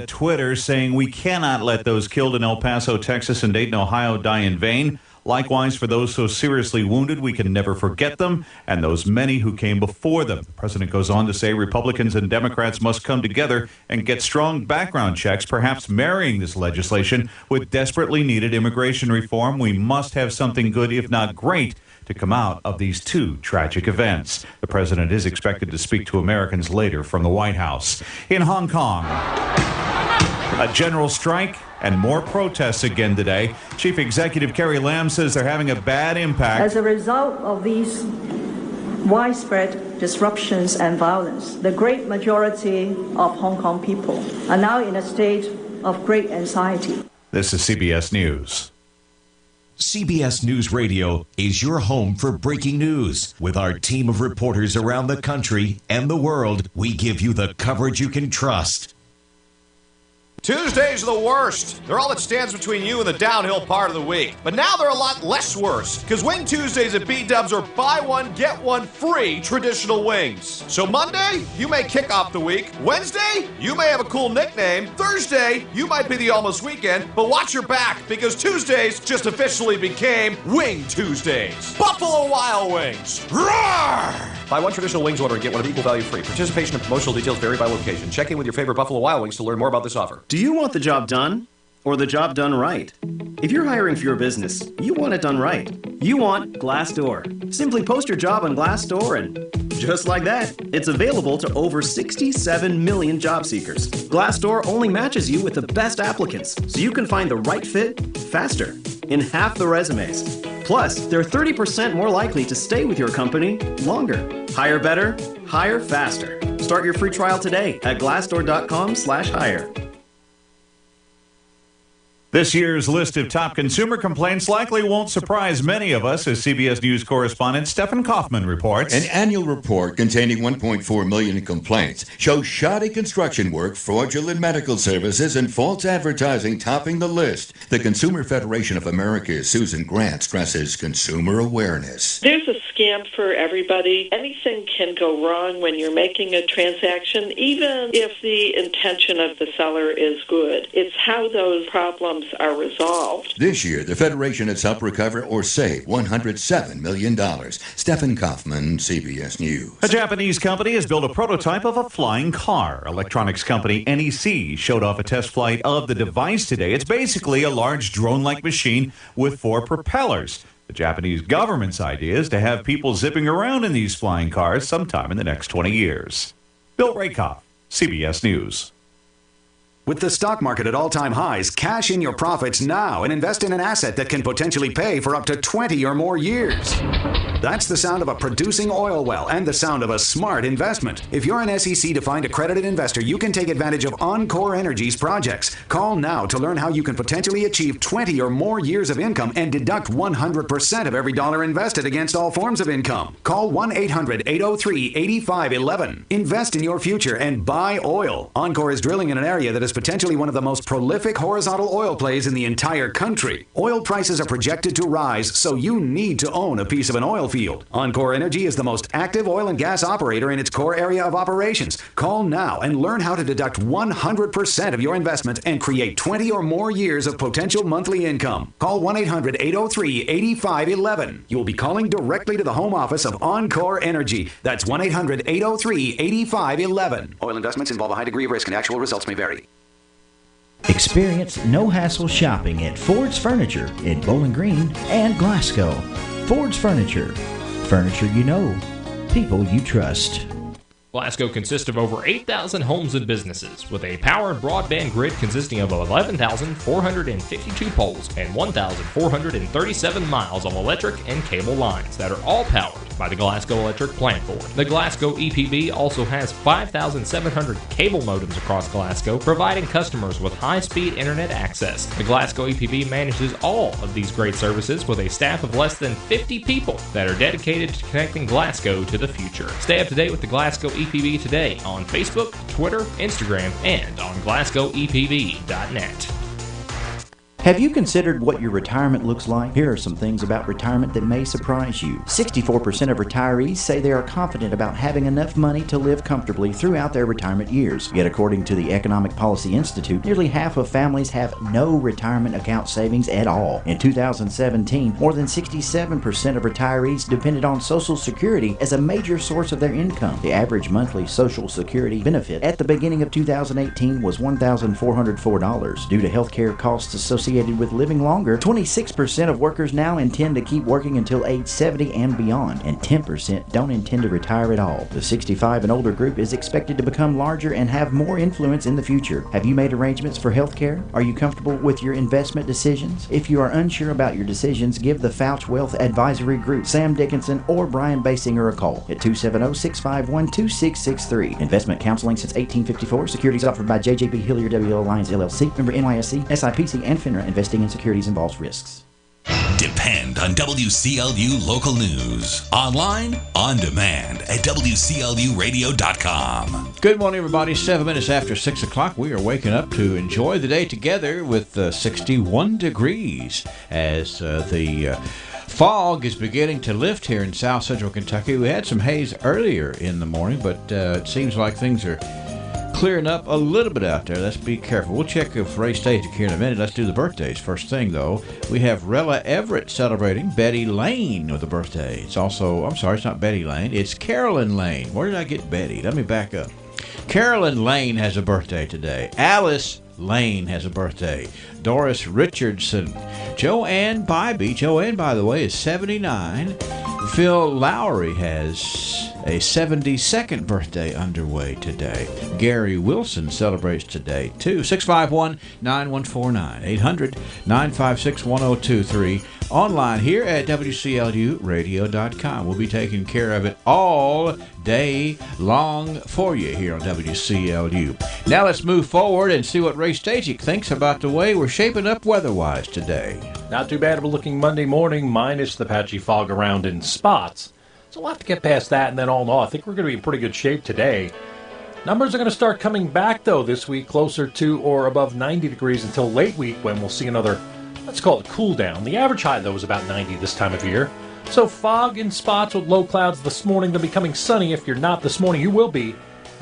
Twitter saying we cannot let those killed in El Paso, Texas and Dayton, Ohio die in vain. Likewise, for those so seriously wounded, we can never forget them and those many who came before them. The president goes on to say Republicans and Democrats must come together and get strong background checks, perhaps marrying this legislation with desperately needed immigration reform. We must have something good, if not great, to come out of these two tragic events. The president is expected to speak to Americans later from the White House. In Hong Kong, a general strike and more protests again today. Chief Executive Carrie Lam says they're having a bad impact. As a result of these widespread disruptions and violence, the great majority of Hong Kong people are now in a state of great anxiety. This is CBS News. CBS News Radio is your home for breaking news. With our team of reporters around the country and the world, we give you the coverage you can trust. Tuesdays are the worst. They're all that stands between you and the downhill part of the week. But now they're a lot less worse, because Wing Tuesdays at B-Dubs are buy one, get one free traditional wings. So Monday, you may kick off the week. Wednesday, you may have a cool nickname. Thursday, you might be the almost weekend. But watch your back, because Tuesdays just officially became Wing Tuesdays. Buffalo Wild Wings. Roar! Buy one traditional wings order and get one of equal value free. Participation and promotional details vary by location. Check in with your favorite Buffalo Wild Wings to learn more about this offer. Do you want the job done or the job done right? If you're hiring for your business, you want it done right. You want Glassdoor. Simply post your job on Glassdoor and just like that, it's available to over 67 million job seekers. Glassdoor only matches you with the best applicants, so you can find the right fit faster, in half the resumes. Plus, they're 30% more likely to stay with your company longer. Hire better, hire faster. Start your free trial today at glassdoor.com/hire. This year's list of top consumer complaints likely won't surprise many of us, as CBS News correspondent Stephen Kaufman reports. An annual report containing 1.4 million complaints shows shoddy construction work, fraudulent medical services, and false advertising topping the list. The Consumer Federation of America's Susan Grant stresses consumer awareness. There's a scam for everybody. Anything can go wrong when you're making a transaction, even if the intention of the seller is good. It's how those problems are resolved. This year, the Federation has helped recover or save $107 million. Stephen Kaufman, CBS News. A Japanese company has built a prototype of a flying car. Electronics company NEC showed off a test flight of the device today. It's basically a large drone-like machine with 4 propellers. The Japanese government's idea is to have people zipping around in these flying cars sometime in the next 20 years. Bill Rakoff, CBS News. With the stock market at all-time highs, cash in your profits now and invest in an asset that can potentially pay for up to 20 or more years. That's the sound of a producing oil well and the sound of a smart investment. If you're an SEC-defined accredited investor, you can take advantage of Encore Energy's projects. Call now to learn how you can potentially achieve 20 or more years of income and deduct 100% of every dollar invested against all forms of income. Call 1-800-803-8511. Invest in your future and buy oil. Encore is drilling in an area that is potentially one of the most prolific horizontal oil plays in the entire country. Oil prices are projected to rise, so you need to own a piece of an oil field. Encore Energy is the most active oil and gas operator in its core area of operations. Call now and learn how to deduct 100% of your investment and create 20 or more years of potential monthly income. Call 1-800-803-8511. You will be calling directly to the home office of Encore Energy. That's 1-800-803-8511. Oil investments involve a high degree of risk and actual results may vary. Experience no-hassle shopping at Ford's Furniture in Bowling Green and Glasgow. Ford's Furniture. Furniture you know. People you trust. Glasgow consists of over 8,000 homes and businesses, with a powered broadband grid consisting of 11,452 poles and 1,437 miles of electric and cable lines that are all powered by the Glasgow Electric Plant Board. The Glasgow EPB also has 5,700 cable modems across Glasgow, providing customers with high-speed internet access. The Glasgow EPB manages all of these great services with a staff of less than 50 people that are dedicated to connecting Glasgow to the future. Stay up to date with the Glasgow EPB today on Facebook, Twitter, Instagram, and on GlasgowEPB.net. Have you considered what your retirement looks like? Here are some things about retirement that may surprise you. 64% of retirees say they are confident about having enough money to live comfortably throughout their retirement years. Yet according to the Economic Policy Institute, nearly half of families have no retirement account savings at all. In 2017, more than 67% of retirees depended on Social Security as a major source of their income. The average monthly Social Security benefit at the beginning of 2018 was $1,404. Due to health care costs associated with living longer, 26% of workers now intend to keep working until age 70 and beyond, and 10% don't intend to retire at all. The 65 and older group is expected to become larger and have more influence in the future. Have you made arrangements for health care? Are you comfortable with your investment decisions? If you are unsure about your decisions, give the Fouch Wealth Advisory Group, Sam Dickinson, or Brian Basinger a call at 270-651-2663. Investment counseling since 1854. Securities offered by JJB Hillier W. Alliance LLC. Member NYSE, SIPC, and FINRA. Investing in securities involves risks. Depend on WCLU local news. Online, on demand at WCLUradio.com. Good morning, everybody. 7 minutes after 6 o'clock. We are waking up to enjoy the day together with 61 degrees as the fog is beginning to lift here in south central Kentucky. We had some haze earlier in the morning, but it seems like things are clearing up a little bit out there. Let's be careful. We'll check if Ray Static here in a minute. Let's do the birthdays. First thing, though, we have Rella Everett celebrating. Betty Lane with a birthday. It's also, I'm sorry, it's not Betty Lane. It's Carolyn Lane. Where did I get Betty? Let me back up. Carolyn Lane has a birthday today. Alice Lane has a birthday. Doris Richardson. Joanne Bybee. Joanne, by the way, is 79. Phil Lowry has a 72nd birthday underway today. Gary Wilson celebrates today, too. 651-9149. 800-956-1023. Online here at WCLUradio.com. We'll be taking care of it all day long for you here on WCLU. Now let's move forward and see what Ray Stajic thinks about the way we're shaping up weather-wise today. Not too bad of a looking Monday morning, minus the patchy fog around in spots. So we'll have to get past that, and then all in all, I think we're going to be in pretty good shape today. Numbers are going to start coming back, though, this week, closer to or above 90 degrees until late week when we'll see another, let's call it cool down. The average high, though, is about 90 this time of year. So fog in spots with low clouds this morning. They'll be becoming sunny. If you're not this morning, you will be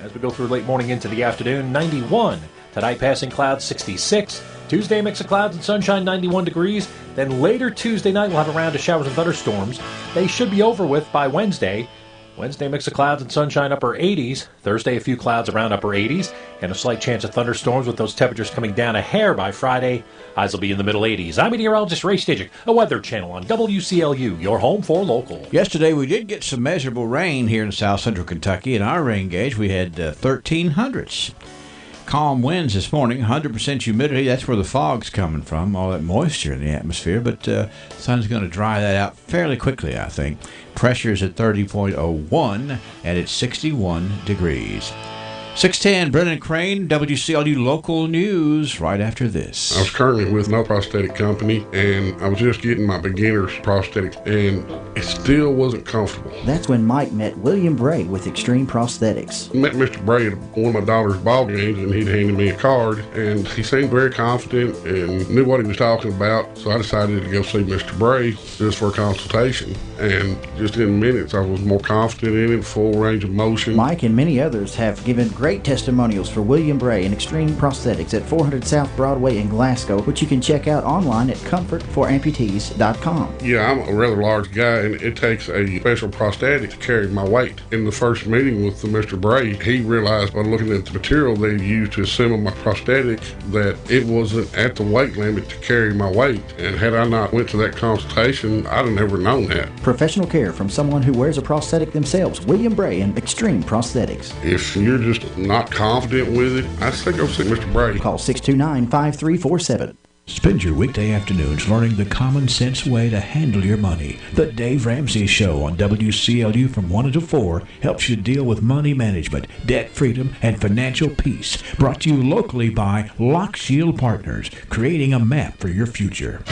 as we go through late morning into the afternoon. 91. Tonight, passing clouds, 66. Tuesday, mix of clouds and sunshine, 91 degrees. Then later Tuesday night, we'll have a round of showers and thunderstorms. They should be over with by Wednesday. Wednesday, mix of clouds and sunshine, upper 80s. Thursday, a few clouds around upper 80s. And a slight chance of thunderstorms with those temperatures coming down a hair by Friday. Highs will be in the middle 80s. I'm meteorologist Ray Stajic, a weather channel on WCLU, your home for local. Yesterday, we did get some measurable rain here in south central Kentucky. In our rain gauge, we had 1300s. Calm winds this morning, 100% humidity. That's where the fog's coming from, all that moisture in the atmosphere. But the sun's going to dry that out fairly quickly, I think. Pressure's at 30.01, and it's 61 degrees. 610, Brennan Crane, WCLU Local News, right after this. I was currently with no prosthetic company, and I was just getting my beginner's prosthetic, and it still wasn't comfortable. That's when Mike met William Bray with Extreme Prosthetics. I met Mr. Bray at one of my daughter's ball games, and he'd handed me a card, and he seemed very confident and knew what he was talking about, so I decided to go see Mr. Bray just for a consultation. And just in minutes, I was more confident in it, full range of motion. Mike and many others have given great testimonials for William Bray and Extreme Prosthetics at 400 South Broadway in Glasgow, which you can check out online at comfortforamputees.com. Yeah, I'm a rather large guy, and it takes a special prosthetic to carry my weight. In the first meeting with Mr. Bray, he realized by looking at the material they used to assemble my prosthetic that it wasn't at the weight limit to carry my weight. And had I not went to that consultation, I'd have never known that. Professional care from someone who wears a prosthetic themselves. William Bray and Extreme Prosthetics. If you're just not confident with it, I'd say go see Mr. Bray. Call 629-5347. Spend your weekday afternoons learning the common sense way to handle your money. The Dave Ramsey Show on WCLU from 1 until 4 helps you deal with money management, debt freedom, and financial peace. Brought to you locally by Lock Shield Partners, creating a map for your future.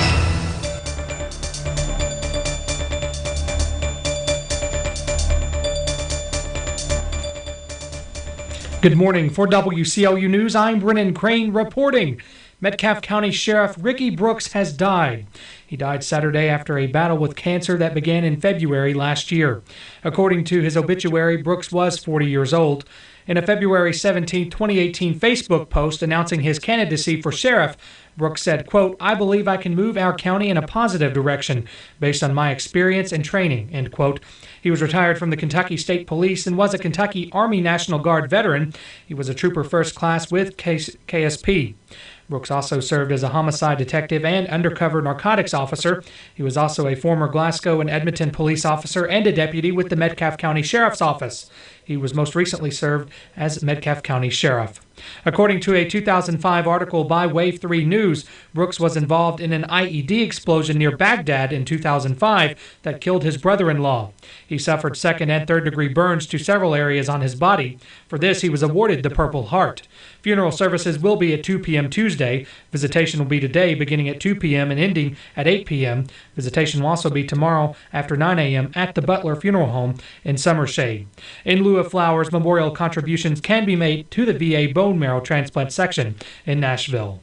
Good morning. For WCLU News, I'm Brennan Crane reporting. Metcalfe County Sheriff Ricky Brooks has died. He died Saturday after a battle with cancer that began in February last year. According to his obituary, Brooks was 40 years old. In a February 17, 2018 Facebook post announcing his candidacy for sheriff, Brooks said, quote, "I believe I can move our county in a positive direction based on my experience and training," end quote. He was retired from the Kentucky State Police and was a Kentucky Army National Guard veteran. He was a trooper first class with KSP. Brooks also served as a homicide detective and undercover narcotics officer. He was also a former Glasgow and Edmonton police officer and a deputy with the Metcalfe County Sheriff's Office. He was most recently served as Metcalfe County Sheriff. According to a 2005 article by Wave 3 News, Brooks was involved in an IED explosion near Baghdad in 2005 that killed his brother-in-law. He suffered second and third degree burns to several areas on his body. For this, he was awarded the Purple Heart. Funeral services will be at 2 p.m. Tuesday. Visitation will be today beginning at 2 p.m. and ending at 8 p.m. Visitation will also be tomorrow after 9 a.m. at the Butler Funeral Home in Summershade. In lieu of flowers, memorial contributions can be made to the VA bone marrow transplant section in Nashville.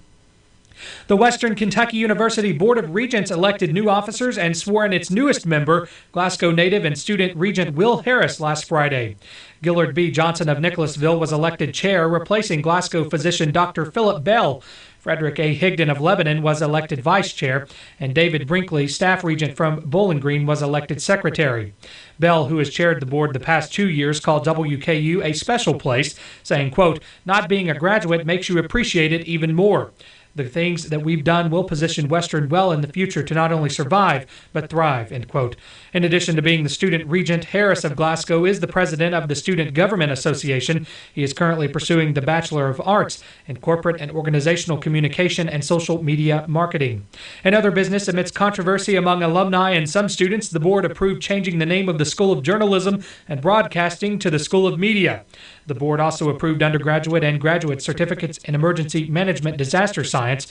The Western Kentucky University Board of Regents elected new officers and swore in its newest member, Glasgow native and student Regent Will Harris, last Friday. Gillard B. Johnson of Nicholasville was elected chair, replacing Glasgow physician Dr. Philip Bell. Frederick A. Higdon of Lebanon was elected vice chair, and David Brinkley, staff regent from Bowling Green, was elected secretary. Bell, who has chaired the board the past 2 years, called WKU a special place, saying, quote, "Not being a graduate makes you appreciate it even more. The things that we've done will position Western well in the future to not only survive, but thrive," end quote. In addition to being the student regent, Harris of Glasgow is the president of the Student Government Association. He is currently pursuing the Bachelor of Arts in Corporate and Organizational Communication and Social Media Marketing. In other business, amidst controversy among alumni and some students, the board approved changing the name of the School of Journalism and Broadcasting to the School of Media. The board also approved undergraduate and graduate certificates in emergency management disaster science.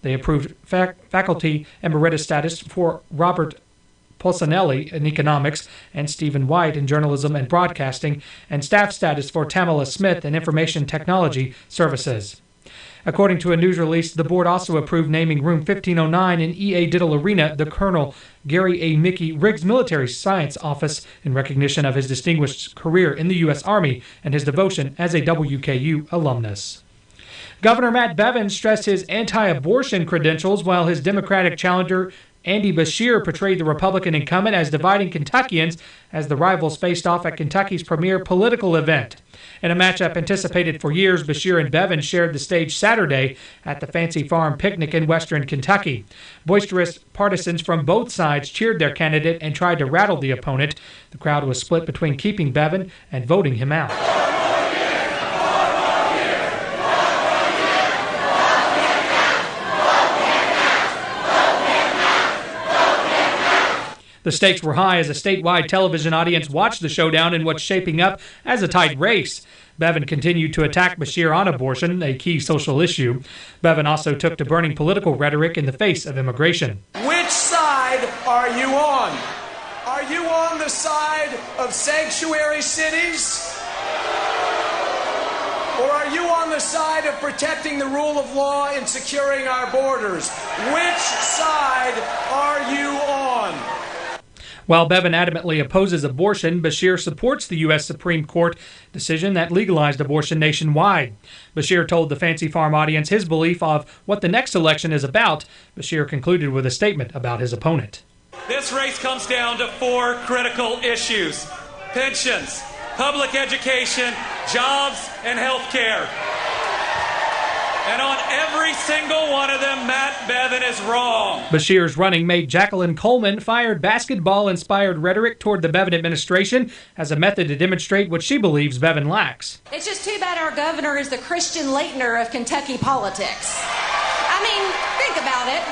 They approved faculty emeritus status for Robert Polsinelli in economics and Stephen White in journalism and broadcasting, and staff status for Tamala Smith in information technology services. According to a news release, the board also approved naming Room 1509 in E.A. Diddle Arena the Colonel Gary A. Mickey Riggs Military Science Office in recognition of his distinguished career in the U.S. Army and his devotion as a WKU alumnus. Governor Matt Bevin stressed his anti-abortion credentials while his Democratic challenger Andy Beshear portrayed the Republican incumbent as dividing Kentuckians as the rivals faced off at Kentucky's premier political event. In a matchup anticipated for years, Beshear and Bevin shared the stage Saturday at the Fancy Farm Picnic in western Kentucky. Boisterous partisans from both sides cheered their candidate and tried to rattle the opponent. The crowd was split between keeping Bevin and voting him out. The stakes were high as a statewide television audience watched the showdown in what's shaping up as a tight race. Bevin continued to attack Beshear on abortion, a key social issue. Bevin also took to burning political rhetoric in the face of immigration. Which side are you on? Are you on the side of sanctuary cities? Or are you on the side of protecting the rule of law and securing our borders? Which side are you on? While Bevin adamantly opposes abortion, Beshear supports the U.S. Supreme Court decision that legalized abortion nationwide. Beshear told the Fancy Farm audience his belief of what the next election is about. Beshear concluded with a statement about his opponent. This race comes down to 4 critical issues: pensions, public education, jobs, and health care. And on every single one of them, Matt Bevin is wrong. Beshear's running mate Jacqueline Coleman fired basketball-inspired rhetoric toward the Bevin administration as a method to demonstrate what she believes Bevin lacks. It's just too bad our governor is the Christian Leitner of Kentucky politics. I mean, think about it.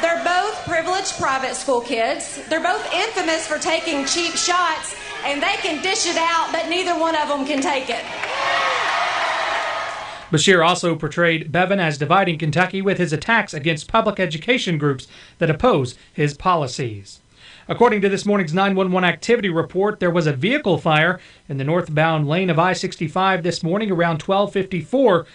They're both privileged private school kids. They're both infamous for taking cheap shots, and they can dish it out, but neither one of them can take it. Beshear also portrayed Bevin as dividing Kentucky with his attacks against public education groups that oppose his policies. According to this morning's 911 activity report, there was a vehicle fire in the northbound lane of I-65 this morning around 12:54.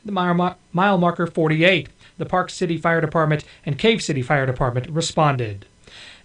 the mile marker 48. The Park City Fire Department and Cave City Fire Department responded.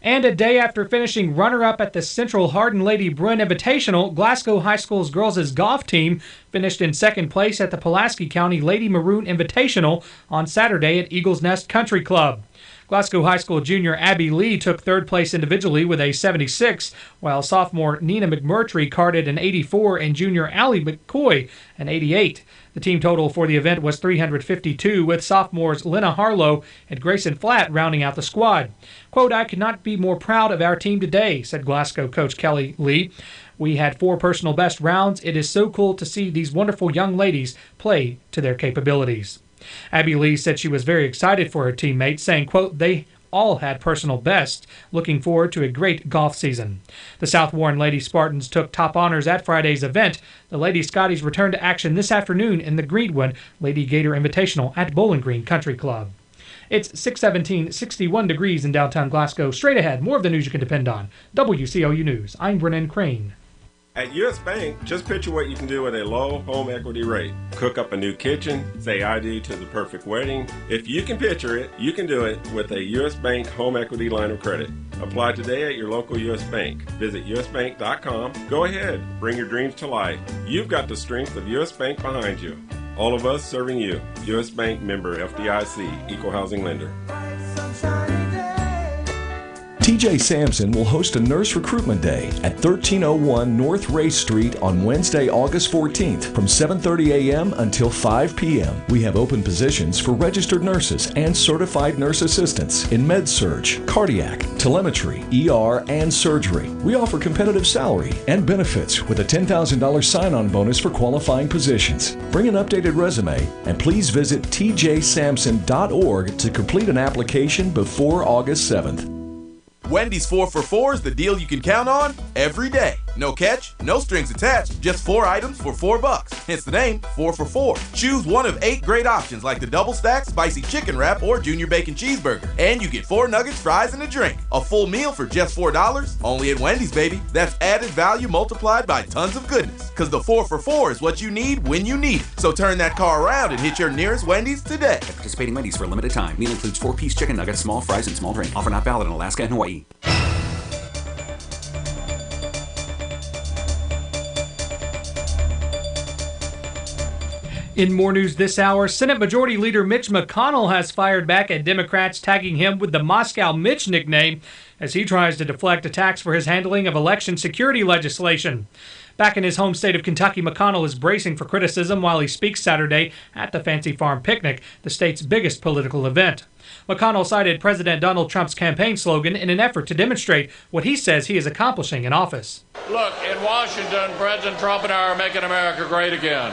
And a day after finishing runner-up at the Central Hardin Lady Bruin Invitational, Glasgow High School's girls' golf team finished in second place at the Pulaski County Lady Maroon Invitational on Saturday at Eagles Nest Country Club. Glasgow High School junior Abby Lee took third place individually with a 76, while sophomore Nina McMurtry carded an 84 and junior Allie McCoy an 88. The team total for the event was 352, with sophomores Lena Harlow and Grayson Flatt rounding out the squad. Quote, "I could not be more proud of our team today," said Glasgow coach Kelly Lee. "We had 4 personal best rounds. It is so cool to see these wonderful young ladies play to their capabilities." Abby Lee said she was very excited for her teammates, saying, quote, "They all had personal bests. Looking forward to a great golf season." The South Warren Lady Spartans took top honors at Friday's event. The Lady Scotties return to action this afternoon in the Greenwood Lady Gator Invitational at Bowling Green Country Club. It's 6:17, 61 degrees in downtown Glasgow. Straight ahead, more of the news you can depend on. WCLU News. I'm Brennan Crane. At U.S. Bank, just picture what you can do with a low home equity rate. Cook up a new kitchen, say I do to the perfect wedding. If you can picture it, you can do it with a U.S. Bank home equity line of credit. Apply today at your local U.S. Bank. Visit usbank.com. Go ahead, bring your dreams to life. You've got the strength of U.S. Bank behind you. All of us serving you. U.S. Bank member FDIC, Equal Housing Lender. TJ Sampson will host a nurse recruitment day at 1301 North Ray Street on Wednesday, August 14th from 7:30 a.m. until 5 p.m. We have open positions for registered nurses and certified nurse assistants in med-surg, cardiac, telemetry, ER, and surgery. We offer competitive salary and benefits with a $10,000 sign-on bonus for qualifying positions. Bring an updated resume and please visit tjsampson.org to complete an application before August 7th. Wendy's 4 for $4 is the deal you can count on every day. No catch, no strings attached, just 4 items for $4. Hence the name, 4 for $4. Choose one of 8 great options like the double stack, spicy chicken wrap, or junior bacon cheeseburger. And you get 4 nuggets, fries, and a drink. A full meal for just $4? Only at Wendy's, baby. That's added value multiplied by tons of goodness. Cause the 4 for $4 is what you need when you need it. So turn that car around and hit your nearest Wendy's today. At participating Wendy's for a limited time. Meal includes 4-piece chicken nuggets, small fries, and small drink. Offer not valid in Alaska and Hawaii. In more news this hour, Senate Majority Leader Mitch McConnell has fired back at Democrats tagging him with the Moscow Mitch nickname as he tries to deflect attacks for his handling of election security legislation. Back in his home state of Kentucky, McConnell is bracing for criticism while he speaks Saturday at the Fancy Farm Picnic, the state's biggest political event. McConnell cited President Donald Trump's campaign slogan in an effort to demonstrate what he says he is accomplishing in office. Look, in Washington, President Trump and I are making America great again.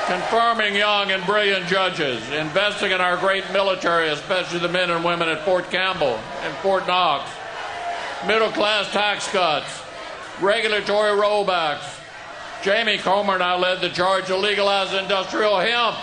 Confirming young and brilliant judges, investing in our great military, especially the men and women at Fort Campbell and Fort Knox, middle-class tax cuts, regulatory rollbacks. Jamie Comer and I led the charge to legalize industrial hemp.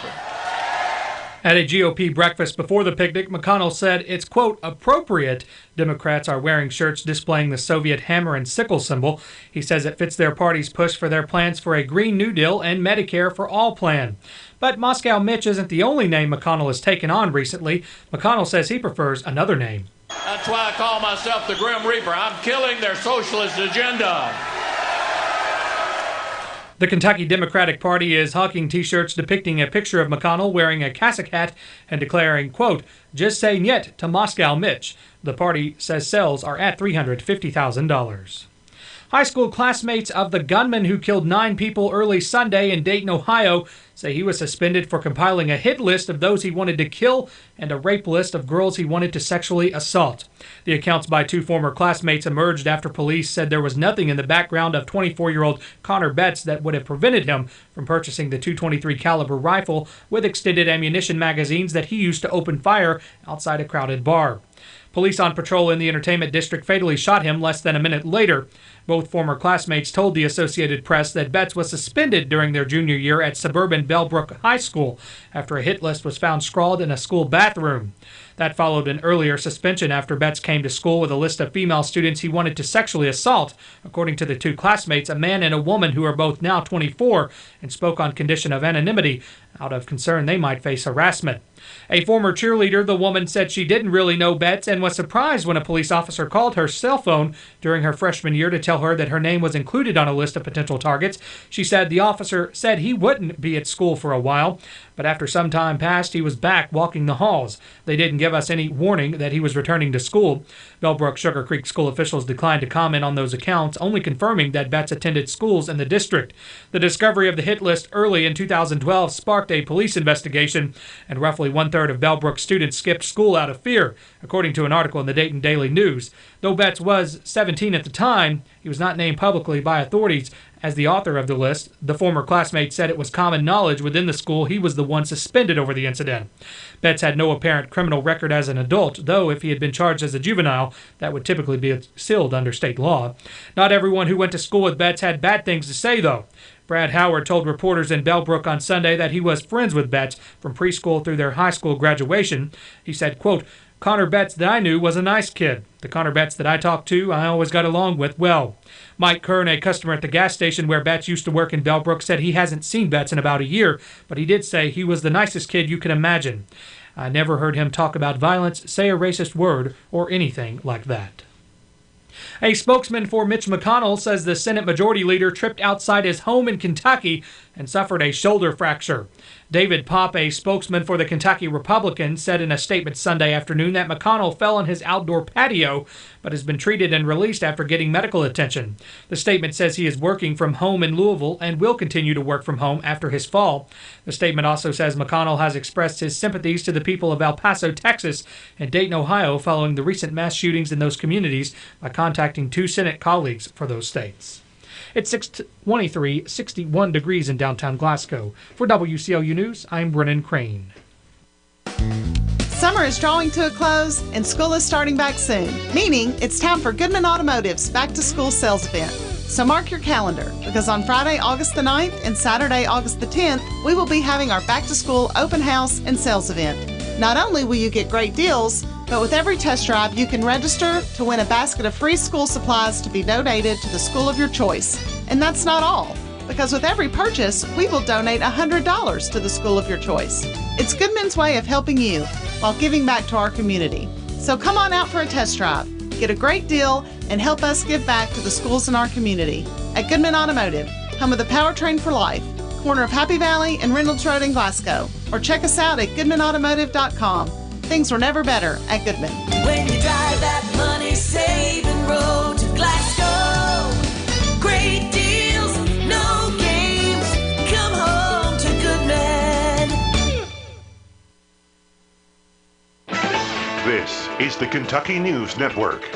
At a GOP breakfast before the picnic, McConnell said it's, quote, appropriate Democrats are wearing shirts displaying the Soviet hammer and sickle symbol. He says it fits their party's push for their plans for a Green New Deal and Medicare for All plan. But Moscow Mitch isn't the only name McConnell has taken on recently. McConnell says he prefers another name. That's why I call myself the Grim Reaper. I'm killing their socialist agenda. The Kentucky Democratic Party is hawking T-shirts depicting a picture of McConnell wearing a cassock hat and declaring, quote, just say niet to Moscow Mitch. The party says sales are at $350,000. High school classmates of the gunman who killed 9 people early Sunday in Dayton, Ohio, say he was suspended for compiling a hit list of those he wanted to kill and a rape list of girls he wanted to sexually assault. The accounts by 2 former classmates emerged after police said there was nothing in the background of 24-year-old Connor Betts that would have prevented him from purchasing the .223 caliber rifle with extended ammunition magazines that he used to open fire outside a crowded bar. Police on patrol in the entertainment district fatally shot him less than a minute later. Both former classmates told the Associated Press that Betts was suspended during their junior year at suburban Bellbrook High School after a hit list was found scrawled in a school bathroom. That followed an earlier suspension after Betts came to school with a list of female students he wanted to sexually assault. According to the two classmates, a man and a woman who are both now 24 and spoke on condition of anonymity out of concern they might face harassment. A former cheerleader, the woman said she didn't really know Betts and was surprised when a police officer called her cell phone during her freshman year to tell her that her name was included on a list of potential targets. She said the officer said he wouldn't be at school for a while, but after some time passed, he was back walking the halls. They didn't give us any warning that he was returning to school. Bellbrook Sugar Creek school officials declined to comment on those accounts, only confirming that Betts attended schools in the district. The discovery of the hit list early in 2012 sparked a police investigation, and roughly one-third of Bellbrook students skipped school out of fear, according to an article in the Dayton Daily News. Though Betts was 17 at the time, he was not named publicly by authorities as the author of the list. The former classmate said it was common knowledge within the school he was the one suspended over the incident. Betts had no apparent criminal record as an adult, though if he had been charged as a juvenile, that would typically be sealed under state law. Not everyone who went to school with Betts had bad things to say, though. Brad Howard told reporters in Bellbrook on Sunday that he was friends with Betts from preschool through their high school graduation. He said, quote, Connor Betts that I knew was a nice kid. The Connor Betts that I talked to, I always got along with well. Mike Kern, a customer at the gas station where Betts used to work in Bellbrook, said he hasn't seen Betts in about a year, but he did say he was the nicest kid you could imagine. I never heard him talk about violence, say a racist word, or anything like that. A spokesman for Mitch McConnell says the Senate Majority Leader tripped outside his home in Kentucky and suffered a shoulder fracture. David Popp, a spokesman for the Kentucky Republicans, said in a statement Sunday afternoon that McConnell fell on his outdoor patio but has been treated and released after getting medical attention. The statement says he is working from home in Louisville and will continue to work from home after his fall. The statement also says McConnell has expressed his sympathies to the people of El Paso, Texas, and Dayton, Ohio, following the recent mass shootings in those communities by contacting two Senate colleagues for those states. It's 6:23, 61 degrees in downtown Glasgow. For WCLU News, I'm Brennan Crane. Summer is drawing to a close and school is starting back soon, meaning it's time for Goodman Automotive's back-to-school sales event. So mark your calendar, because on Friday, August the 9th and Saturday, August the 10th, we will be having our back-to-school open house and sales event. Not only will you get great deals, but with every test drive, you can register to win a basket of free school supplies to be donated to the school of your choice. And that's not all, because with every purchase, we will donate $100 to the school of your choice. It's Goodman's way of helping you while giving back to our community. So come on out for a test drive, get a great deal, and help us give back to the schools in our community. At Goodman Automotive, home of the Powertrain for Life, corner of Happy Valley and Reynolds Road in Glasgow. Or check us out at GoodmanAutomotive.com. Things were never better at Goodman. When you drive that money-saving road to Glasgow, great deals, no games, come home to Goodman. This is the Kentucky News Network.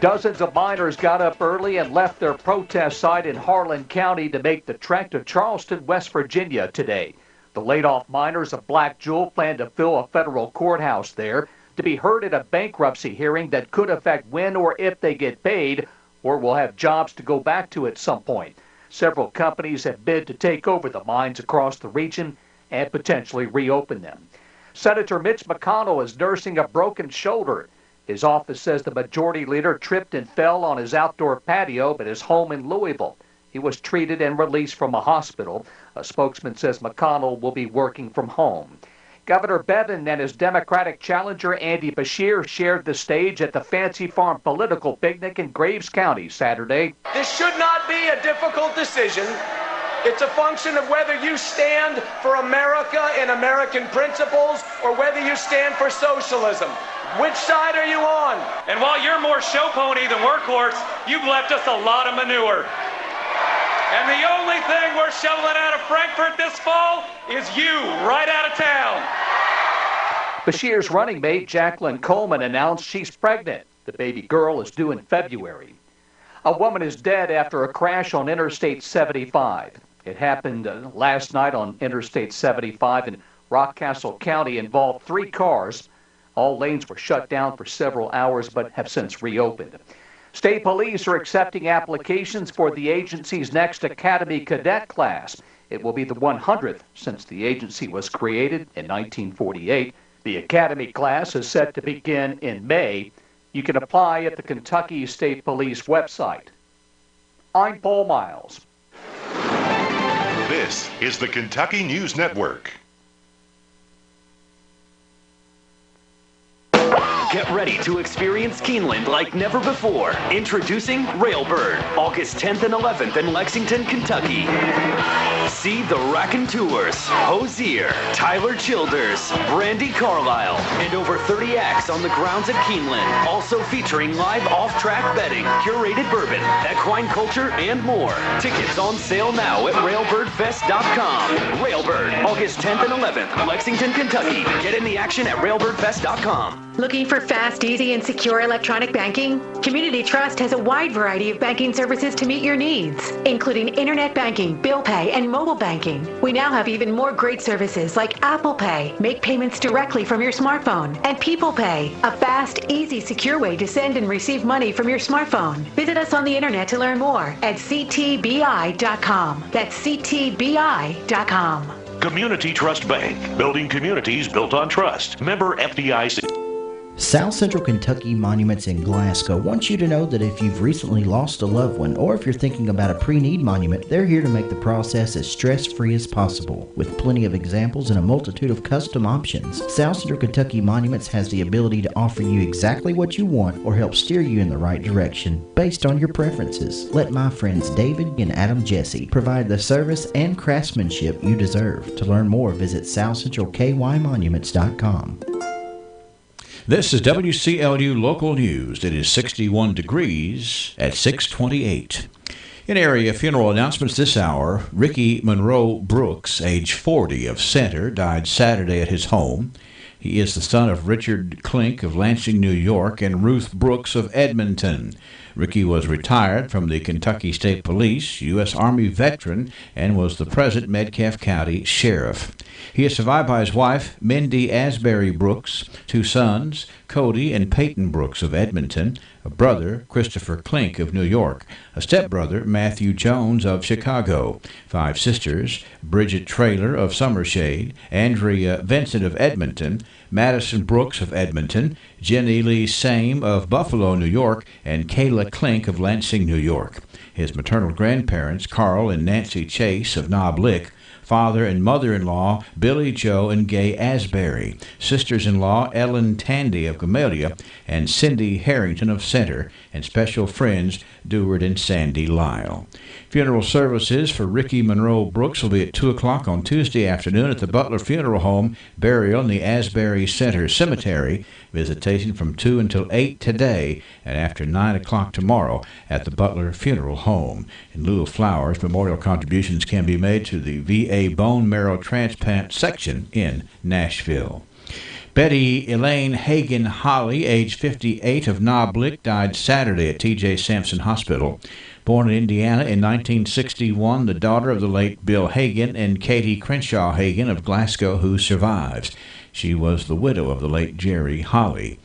Dozens of miners got up early and left their protest site in Harlan County to make the trek to Charleston, West Virginia today. The laid-off miners of Black Jewel plan to fill a federal courthouse there to be heard at a bankruptcy hearing that could affect when or if they get paid or will have jobs to go back to at some point. Several companies have bid to take over the mines across the region and potentially reopen them. Senator Mitch McConnell is nursing a broken shoulder. His office says the majority leader tripped and fell on his outdoor patio at his home in Louisville. He was treated and released from a hospital. A spokesman says McConnell will be working from home. Governor Bevin and his Democratic challenger Andy Beshear shared the stage at the Fancy Farm political picnic in Graves County Saturday. This should not be a difficult decision. It's a function of whether you stand for America and American principles or whether you stand for socialism. Which side are you on? And while you're more show pony than workhorse, you've left us a lot of manure. And the only thing we're shoveling out of Frankfurt this fall is you, right out of town. Beshear's running mate, Jacqueline Coleman, announced she's pregnant. The baby girl is due in February. A woman is dead after a crash on Interstate 75. It happened last night on Interstate 75 in Rockcastle County, involved 3 cars. All lanes were shut down for several hours but have since reopened. State police are accepting applications for the agency's next Academy Cadet class. It will be the 100th since the agency was created in 1948. The Academy class is set to begin in May. You can apply at the Kentucky State Police website. I'm Paul Miles. This is the Kentucky News Network. Get ready to experience Keeneland like never before. Introducing Railbird, August 10th and 11th in Lexington, Kentucky. See the Raconteurs, Hosier, Tyler Childers, Brandy Carlisle, and over 30 acts on the grounds at Keeneland. Also featuring live off-track betting, curated bourbon, equine culture, and more. Tickets on sale now at railbirdfest.com. Railbird, August 10th and 11th, Lexington, Kentucky. Get in the action at railbirdfest.com. Looking for fast, easy, and secure electronic banking? Community Trust has a wide variety of banking services to meet your needs, including internet banking, bill pay, and mobile banking. We now have even more great services like Apple Pay, make payments directly from your smartphone, and People Pay, a fast, easy, secure way to send and receive money from your smartphone. Visit us on the internet to learn more at ctbi.com. That's ctbi.com. Community Trust Bank, building communities built on trust. Member FDIC. South Central Kentucky Monuments in Glasgow wants you to know that if you've recently lost a loved one or if you're thinking about a pre-need monument, they're here to make the process as stress-free as possible. With plenty of examples and a multitude of custom options, South Central Kentucky Monuments has the ability to offer you exactly what you want or help steer you in the right direction based on your preferences. Let my friends David and Adam Jesse provide the service and craftsmanship you deserve. To learn more, visit southcentralkymonuments.com. This is WCLU Local News. It is 61 degrees at 6:28. In area funeral announcements this hour, Ricky Monroe Brooks, age 40, of Center, died Saturday at his home. He is the son of Richard Klink of Lansing, New York, and Ruth Brooks of Edmonton. Ricky was retired from the Kentucky State Police, U.S. Army veteran, and was the present Metcalfe County Sheriff. He is survived by his wife, Mindy Asbury Brooks, two sons, Cody and Peyton Brooks of Edmonton, a brother, Christopher Klink of New York, a stepbrother, Matthew Jones of Chicago, five sisters, Bridget Traylor of Summershade, Andrea Vincent of Edmonton, Madison Brooks of Edmonton, Jenny Lee Same of Buffalo, New York, and Kayla Klink of Lansing, New York. His maternal grandparents, Carl and Nancy Chase of Knob Lick, father and mother-in-law, Billy Joe and Gay Asbury, sisters-in-law, Ellen Tandy of Gamelia, and Cindy Harrington of Center, and special friends, Deward and Sandy Lyle. Funeral services for Ricky Monroe Brooks will be at 2 o'clock on Tuesday afternoon at the Butler Funeral Home, burial in the Asbury Center Cemetery, visitation from 2 until 8 today, and after 9 o'clock tomorrow at the Butler Funeral Home. In lieu of flowers, memorial contributions can be made to the VA Bone Marrow Transplant Section in Nashville. Betty Elaine Hagan Holly, age 58, of Knob Lick, died Saturday at T.J. Sampson Hospital. Born in Indiana in 1961, the daughter of the late Bill Hagan and Katie Crenshaw Hagan of Glasgow, who survives. She was the widow of the late Jerry Holly.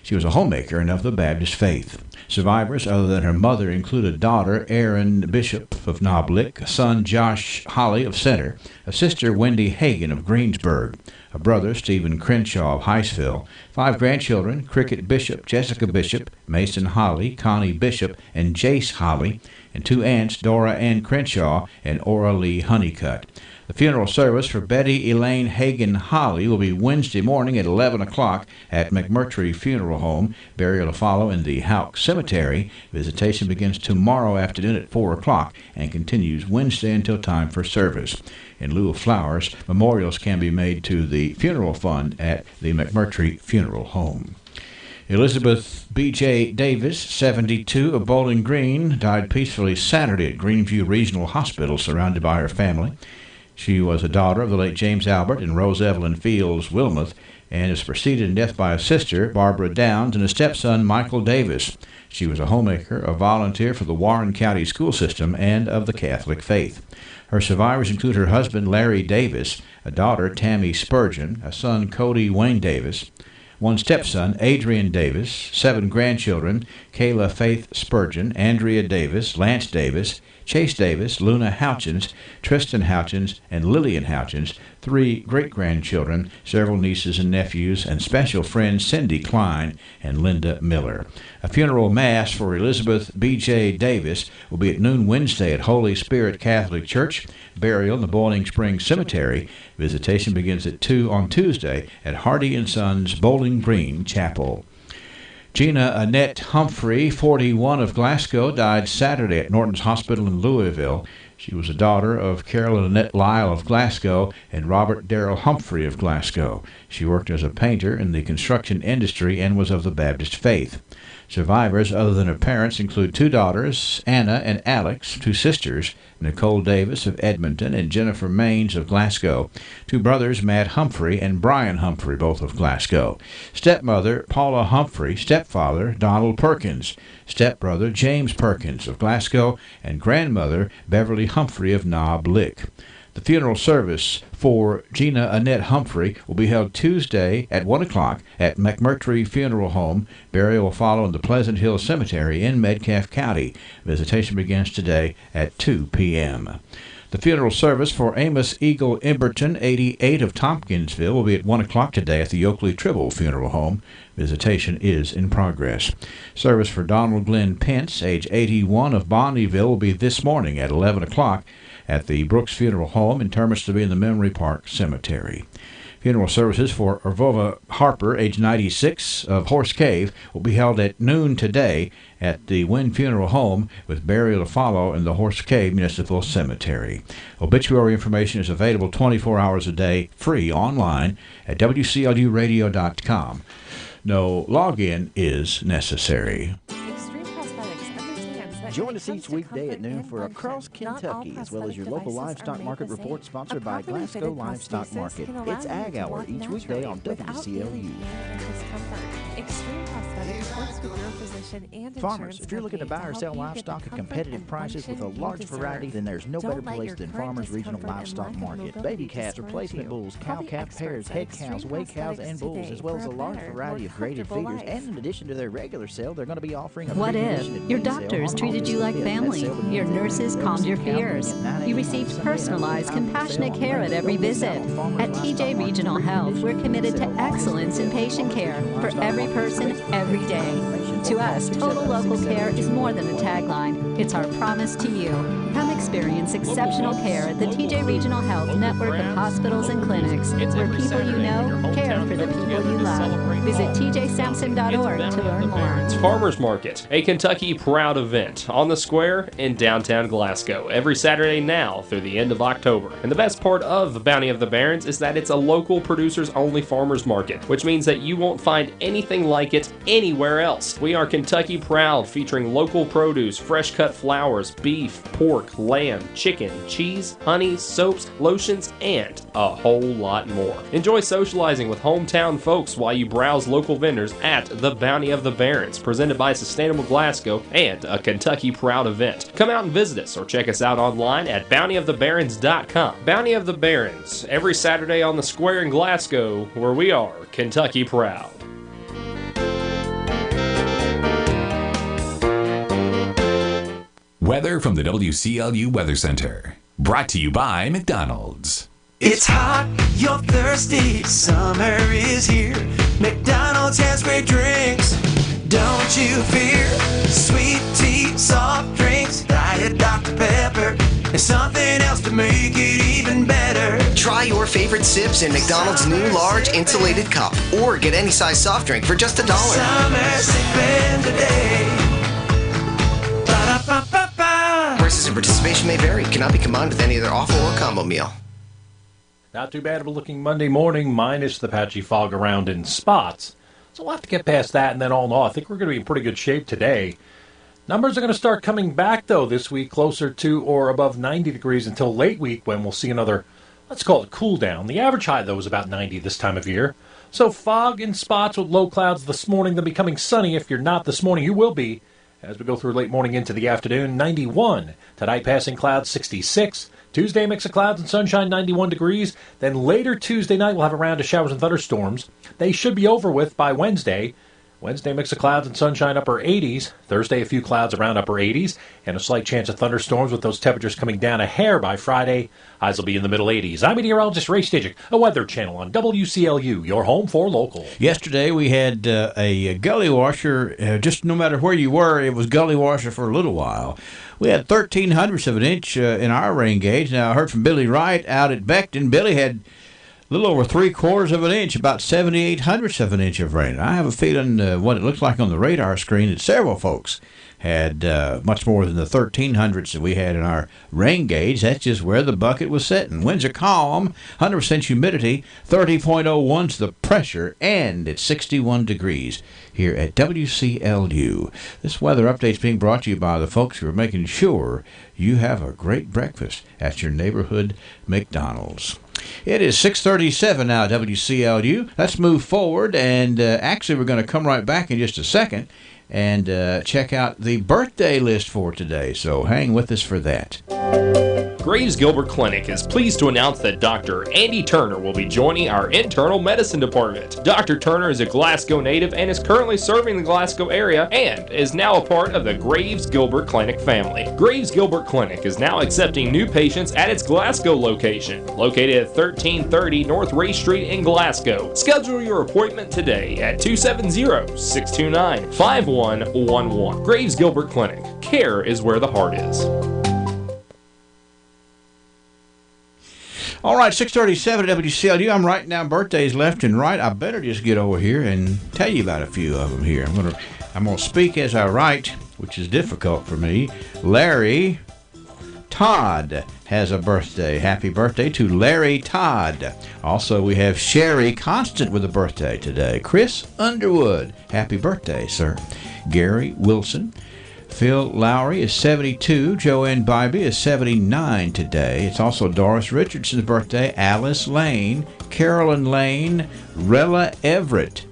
She was a homemaker and of the Baptist faith. Survivors other than her mother include a daughter, Erin Bishop of Knob Lick, a son, Josh Holly of Center, a sister, Wendy Hagan of Greensburg, a brother, Stephen Crenshaw of Heistville, 5 grandchildren, Cricket Bishop, Jessica Bishop, Mason Holly, Connie Bishop, and Jace Holly, and 2 aunts, Dora Ann Crenshaw and Ora Lee Honeycutt. The funeral service for Betty Elaine Hagan Holly will be Wednesday morning at 11 o'clock at McMurtry Funeral Home. Burial to follow in the Houck Cemetery. Visitation begins tomorrow afternoon at 4 o'clock and continues Wednesday until time for service. In lieu of flowers, memorials can be made to the funeral fund at the McMurtry Funeral Home. Elizabeth B.J. Davis, 72, of Bowling Green, died peacefully Saturday at Greenview Regional Hospital, surrounded by her family. She was a daughter of the late James Albert and Rose Evelyn Fields Wilmoth, and is preceded in death by a sister, Barbara Downs, and a stepson, Michael Davis. She was a homemaker, a volunteer for the Warren County school system, and of the Catholic faith. Her survivors include her husband, Larry Davis, a daughter, Tammy Spurgeon, a son, Cody Wayne Davis, 1 stepson, Adrian Davis, 7 grandchildren, Kayla Faith Spurgeon, Andrea Davis, Lance Davis, Chase Davis, Luna Houchins, Tristan Houchins, and Lillian Houchins, 3 great-grandchildren, several nieces and nephews, and special friends Cindy Klein and Linda Miller. A funeral mass for Elizabeth B.J. Davis will be at noon Wednesday at Holy Spirit Catholic Church, burial in the Boiling Springs Cemetery. Visitation begins at 2 on Tuesday at Hardy & Sons Bowling Green Chapel. Gina Annette Humphrey, 41, of Glasgow, died Saturday at Norton's Hospital in Louisville. She was a daughter of Carolyn Annette Lyle of Glasgow and Robert Darrell Humphrey of Glasgow. She worked as a painter in the construction industry and was of the Baptist faith. Survivors other than her parents include 2 daughters, Anna and Alex, 2 sisters, Nicole Davis of Edmonton and Jennifer Maines of Glasgow, 2 brothers, Matt Humphrey and Brian Humphrey, both of Glasgow, stepmother Paula Humphrey, stepfather Donald Perkins, stepbrother James Perkins of Glasgow, and grandmother Beverly Humphrey of Knob Lick. The funeral service for Gina Annette Humphrey will be held Tuesday at 1 o'clock at McMurtry Funeral Home. Burial will follow in the Pleasant Hill Cemetery in Metcalfe County. Visitation begins today at 2 p.m. The funeral service for Amos Eagle Emberton, 88, of Tompkinsville, will be at 1 o'clock today at the Oakley Tribble Funeral Home. Visitation is in progress. Service for Donald Glenn Pence, age 81, of Bonnyville, will be this morning at 11 o'clock at the Brooks Funeral Home, and terminus to be in the Memory Park Cemetery. Funeral services for Orvova Harper, age 96, of Horse Cave, will be held at noon today at the Wynn Funeral Home, with burial to follow in the Horse Cave Municipal Cemetery. Obituary information is available 24 hours a day, free online at WCLUradio.com. No login is necessary. Join us each weekday at noon for Across Kentucky, as well as your local livestock market report sponsored by Glasgow Livestock Market. It's Ag Hour each weekday on WCLU. Farmers, if you're looking to buy or sell livestock at competitive prices with a large variety, then there's no better place than Farmers Regional Livestock Market. Baby calves, replacement bulls, cow-calf pairs, head cows, weigh cows, and bulls, as well as a large variety of graded feeders. And in addition to their regular sale, they're going to be offering a What if your doctors treated you like family? Your nurses calmed your fears. You received personalized, compassionate care at every visit. At TJ Regional Health, we're committed to excellence in patient care for every person, every day. To us, total local care is more than a tagline. It's our promise to you. Come experience exceptional care at the TJ Regional Health network of hospitals and clinics, where people you know care for the people you love. Visit tjsampson.org to learn more. It's Farmers Market, a Kentucky Proud event on the square in downtown Glasgow, every Saturday now through the end of October. And the best part of the Bounty of the Barons is that it's a local producers-only farmers market, which means that you won't find anything like it anywhere else. We are Kentucky Proud, featuring local produce, fresh-cut flowers, beef, pork, lamb, chicken, cheese, honey, soaps, lotions, and a whole lot more. Enjoy socializing with hometown folks while you browse local vendors at the Bounty of the Barons, presented by Sustainable Glasgow and a Kentucky Proud event. Come out and visit us or check us out online at bountyofthebarons.com. Bounty of the Barons, every Saturday on the square in Glasgow, where we are Kentucky Proud. Weather from the WCLU Weather Center. Brought to you by McDonald's. It's hot, you're thirsty, summer is here. McDonald's has great drinks, don't you fear. Sweet tea, soft drinks, Diet Dr. Pepper, and something else to make it even better. Try your favorite sips in McDonald's new large insulated cup, or get any size soft drink for just $1. Summer sipping today. Ba-da-ba-ba-ba. Prices and participation may vary. Cannot be combined with any other offer or combo meal. Not too bad of a looking Monday morning, minus the patchy fog around in spots. So we'll have to get past that, and then all in all, I think we're going to be in pretty good shape today. Numbers are going to start coming back, though, this week, closer to or above 90 degrees until late week, when we'll see another, let's call it cool down. The average high, though, is about 90 this time of year. So fog in spots with low clouds this morning, then becoming sunny. If you're not this morning, you will be as we go through late morning into the afternoon. 91 tonight, passing clouds 66. Tuesday, mix of clouds and sunshine, 91 degrees. Then later Tuesday night, we'll have a round of showers and thunderstorms. They should be over with by Wednesday. Wednesday, mix of clouds and sunshine, upper 80s. Thursday, a few clouds around upper 80s. And a slight chance of thunderstorms with those temperatures coming down a hair by Friday. Highs will be in the middle 80s. I'm meteorologist Ray Stajic, a Weather Channel on WCLU, your home for local. Yesterday we had a gully washer. Just no matter where you were, it was gully washer for a little while. We had 0.13 of an inch in our rain gauge. Now, I heard from Billy Wright out at Beckton. Billy had a little over 3/4 of an inch, about 78/100 of an inch of rain. I have a feeling what it looks like on the radar screen that several folks had much more than the 1,300s that we had in our rain gauge. That's just where the bucket was sitting. Winds are calm, 100% humidity, 30.01's the pressure, and it's 61 degrees here at WCLU. This weather update is being brought to you by the folks who are making sure you have a great breakfast at your neighborhood McDonald's. It is 6:37 now at WCLU. Let's move forward, and actually we're going to come right back in just a second and check out the birthday list for today, so hang with us for that. Graves Gilbert Clinic is pleased to announce that Dr. Andy Turner will be joining our internal medicine department. Dr. Turner is a Glasgow native and is currently serving the Glasgow area and is now a part of the Graves Gilbert Clinic family. Graves Gilbert Clinic is now accepting new patients at its Glasgow location, located at 1330 North Ray Street in Glasgow. Schedule your appointment today at 270-629-5111. Graves Gilbert Clinic. Care is where the heart is. All right, 6:37 at WCLU. I'm writing down birthdays left and right. I better just get over here and tell you about a few of them here. I'm gonna speak as I write, which is difficult for me. Larry Todd has a birthday. Happy birthday to Larry Todd. Also, we have Sherry Constant with a birthday today. Chris Underwood, happy birthday, sir. Gary Wilson. Phil Lowry is 72. Joanne Bybee is 79 today. It's also Doris Richardson's birthday. Alice Lane, Carolyn Lane, Rella Everett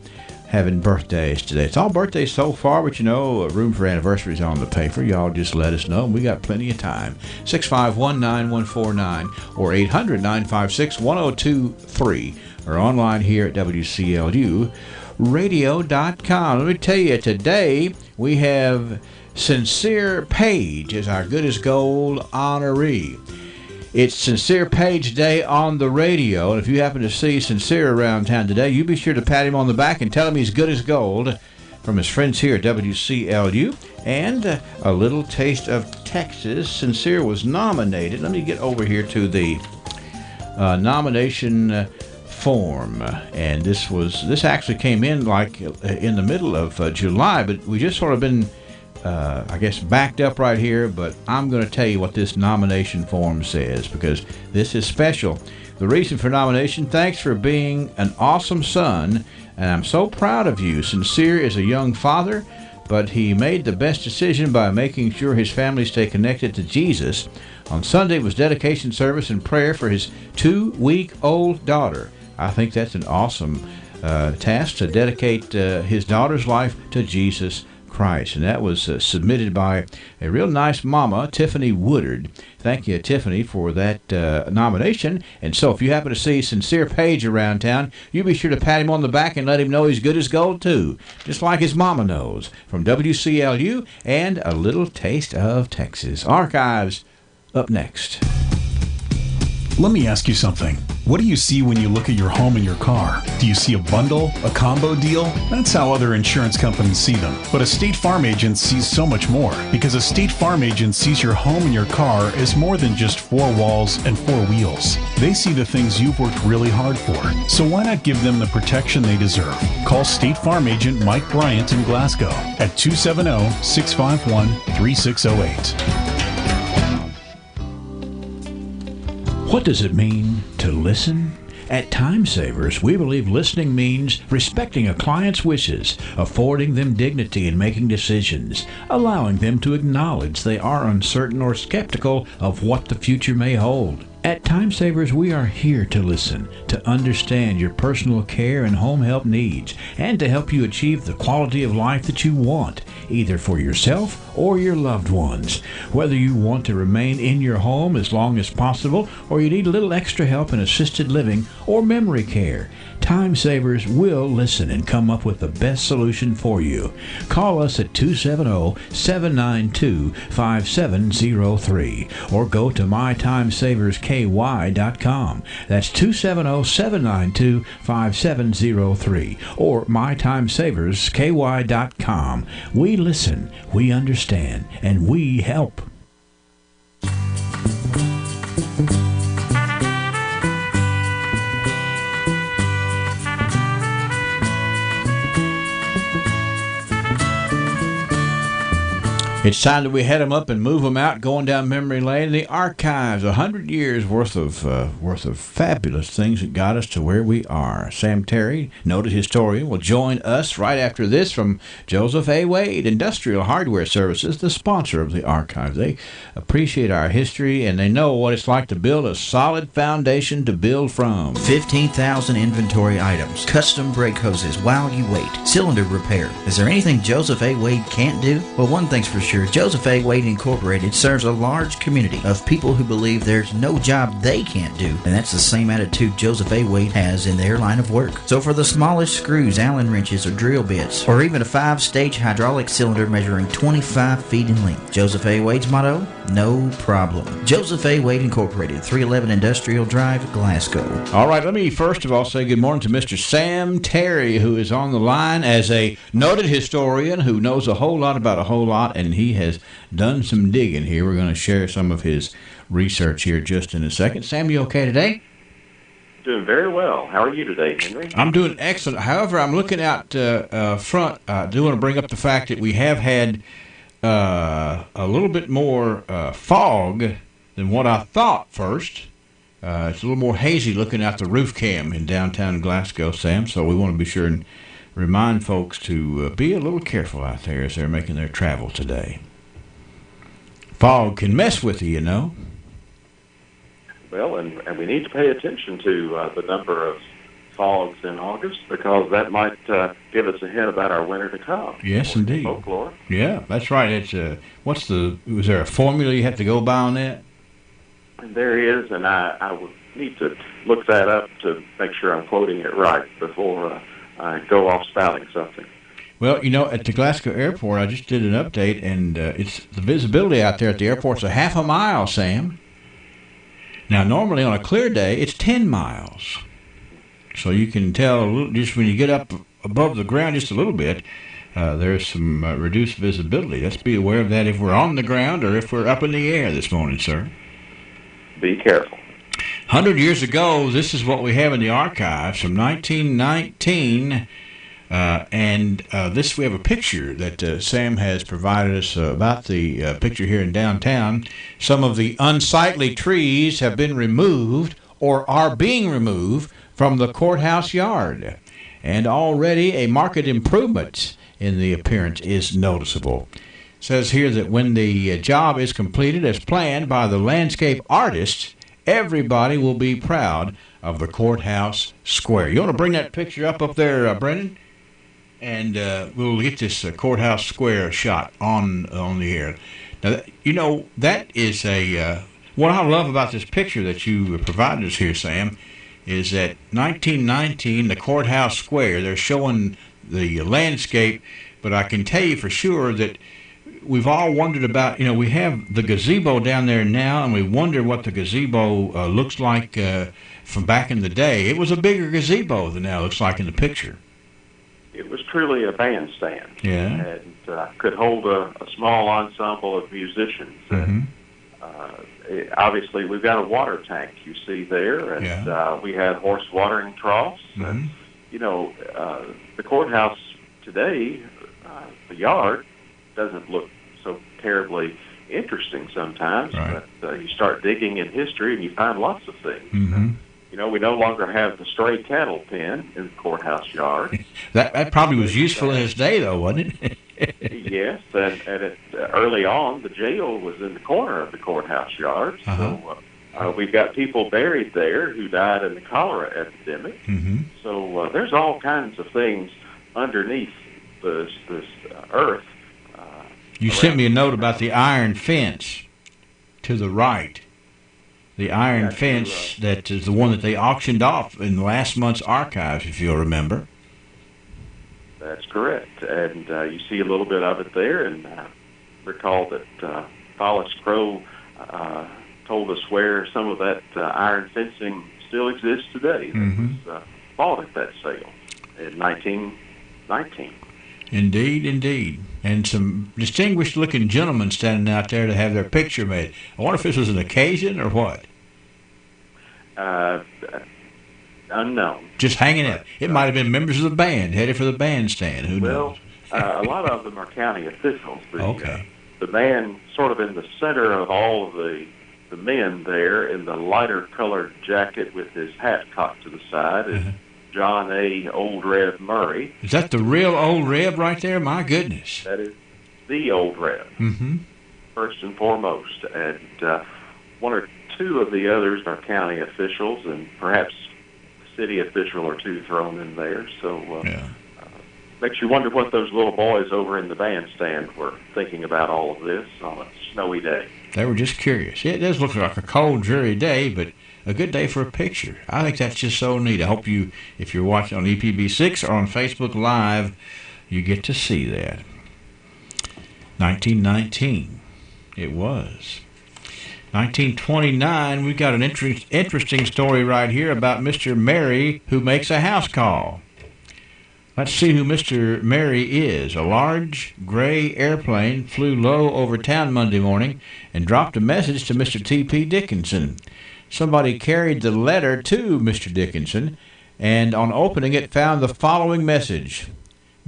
having birthdays today. It's all birthdays so far, but room for anniversaries on the paper. Y'all just let us know. We got plenty of time. 651-9149 or 800-956-1023 or online here at WCLU radio.com. Let me tell you, today we have Sincere Page as our Good as Gold honoree. It's Sincere Page Day on the radio, and if you happen to see Sincere around town today, you be sure to pat him on the back and tell him he's good as gold from his friends here at WCLU. And a little taste of Texas. Sincere was nominated. Let me get over here to the nomination form, and this actually came in like in the middle of July, but we just sort of been backed up right here, but I'm going to tell you what this nomination form says because this is special. The reason for nomination: thanks for being an awesome son, and I'm so proud of you. Sincere is a young father, but he made the best decision by making sure his family stay connected to Jesus. On Sunday was dedication service and prayer for his 2-week-old daughter. I think that's an awesome task to dedicate his daughter's life to Jesus Christ, and that was submitted by a real nice mama, Tiffany Woodard. Thank you, Tiffany, for that nomination. And so if you happen to see Sincere Page around town, you be sure to pat him on the back and let him know he's good as gold too, just like his mama knows. From WCLU and a little taste of Texas. Archives up next. Let me ask you something. What do you see when you look at your home and your car? Do you see a bundle, a combo deal? That's how other insurance companies see them. But a State Farm agent sees so much more, because a State Farm agent sees your home and your car as more than just 4 walls and 4 wheels. They see the things you've worked really hard for. So why not give them the protection they deserve? Call State Farm agent Mike Bryant in Glasgow at 270-651-3608. What does it mean to listen? At Time Savers, we believe listening means respecting a client's wishes, affording them dignity in making decisions, allowing them to acknowledge they are uncertain or skeptical of what the future may hold. At Time Savers, we are here to listen, to understand your personal care and home help needs, and to help you achieve the quality of life that you want. either for yourself or your loved ones. Whether you want to remain in your home as long as possible or you need a little extra help in assisted living or memory care, Time Savers will listen and come up with the best solution for you. Call us at 270-792-5703 or go to mytimesaversky.com. That's 270-792-5703 or mytimesaversky.com. We listen, we understand, and we help. It's time that we head them up and move them out, going down memory lane. The archives, 100 years worth of fabulous things that got us to where we are. Sam Terry, noted historian, will join us right after this from Joseph A. Wade, Industrial Hardware Services, the sponsor of the archive. They appreciate our history and they know what it's like to build a solid foundation to build from. 15,000 inventory items, custom brake hoses while you wait, cylinder repair. Is there anything Joseph A. Wade can't do? Well, one thing's for sure. Joseph A. Wade Incorporated serves a large community of people who believe there's no job they can't do, and that's the same attitude Joseph A. Wade has in their line of work. So for the smallest screws, Allen wrenches, or drill bits, or even a 5-stage hydraulic cylinder measuring 25 feet in length, Joseph A. Wade's motto? No problem. Joseph A. Wade Incorporated, 311 Industrial Drive, Glasgow. All right, let me first of all say good morning to Mr. Sam Terry, who is on the line as a noted historian who knows a whole lot about a whole lot, and he has done some digging here. We're going to share some of his research here just in a second. Sam, you okay today? Doing very well. How are you today, Henry? I'm doing excellent. However, I'm looking out front. I do want to bring up the fact that we have had a little bit more fog than what I thought first. It's a little more hazy looking out the roof cam in downtown Glasgow, Sam, so we want to be sure and remind folks to be a little careful out there as they're making their travel today. Fog can mess with you, you know. Well, and we need to pay attention to the number of fogs in August because that might give us a hint about our winter to come. Yes, indeed. Folklore. Yeah, that's right. It's was there a formula you have to go by on that? There is, and I would need to look that up to make sure I'm quoting it right before I go off spouting something. Well, you know, at the Glasgow airport, I just did an update, and it's the visibility out there at the airport's a half a mile, Sam. Now, normally on a clear day, it's 10 miles. So you can tell just when you get up above the ground just a little bit, there's some reduced visibility. Let's be aware of that if we're on the ground or if we're up in the air this morning, sir. Be careful. 100 years ago, this is what we have in the archives from 1919. This we have a picture that Sam has provided us about the picture here in downtown. Some of the unsightly trees have been removed or are being removed from the courthouse yard, and already a marked improvement in the appearance is noticeable. It says here that when the job is completed as planned by the landscape artist, everybody will be proud of the courthouse square. You want to bring that picture up there, Brendan? And we'll get this courthouse square shot on the air. Now, you know, that is what I love about this picture that you provided us here, Sam, is that 1919, the courthouse square, they're showing the landscape, but I can tell you for sure that we've all wondered about, you know, we have the gazebo down there now, and we wonder what the gazebo looks like from back in the day. It was a bigger gazebo than now it looks like in the picture. It was truly a bandstand. Yeah. And could hold a small ensemble of musicians. Mm-hmm. Obviously, we've got a water tank you see there, and we had horse watering troughs. Mm-hmm. And, you know, the courthouse today, the yard, doesn't look so terribly interesting sometimes, right. But you start digging in history and you find lots of things. Mm-hmm. You know, we no longer have the stray cattle pen in the courthouse yard. that probably was useful in its day, though, wasn't it? Yes, and early on, the jail was in the corner of the courthouse yard. Uh-huh. So we've got people buried there who died in the cholera epidemic. Mm-hmm. So there's all kinds of things underneath this earth You sent me a note about the iron fence to the right. The iron fence that is the one that they auctioned off in last month's archives, if you'll remember. That's correct. And you see a little bit of it there, and recall that Follis Crow told us where some of that iron fencing still exists today. It was bought at that sale in 1919. Indeed. And some distinguished-looking gentlemen standing out there to have their picture made. I wonder if this was an occasion or what? Unknown. Just hanging out. It might have been members of the band headed for the bandstand. Who knows? A lot of them are county officials. The man sort of in the center of all of the men there in the lighter-colored jacket with his hat cocked to the side is John A. Old Reb Murray. Is that the real Old Reb right there? My goodness. That is the Old Reb, first and foremost. And one or two of the others are county officials, and perhaps a city official or two thrown in there. So makes you wonder what those little boys over in the bandstand were thinking about all of this on a snowy day. They were just curious. It does look like a cold, dreary day, but a good day for a picture. I think that's just so neat. I hope you, if you're watching on EPB6 or on Facebook Live, you get to see that. 1919, it was. 1929, we've got an interesting story right here about Mr. Mary who makes a house call. Let's see who Mr. Mary is. A large gray airplane flew low over town Monday morning and dropped a message to Mr. T.P. Dickinson. Somebody carried the letter to Mr. Dickinson, and on opening it found the following message.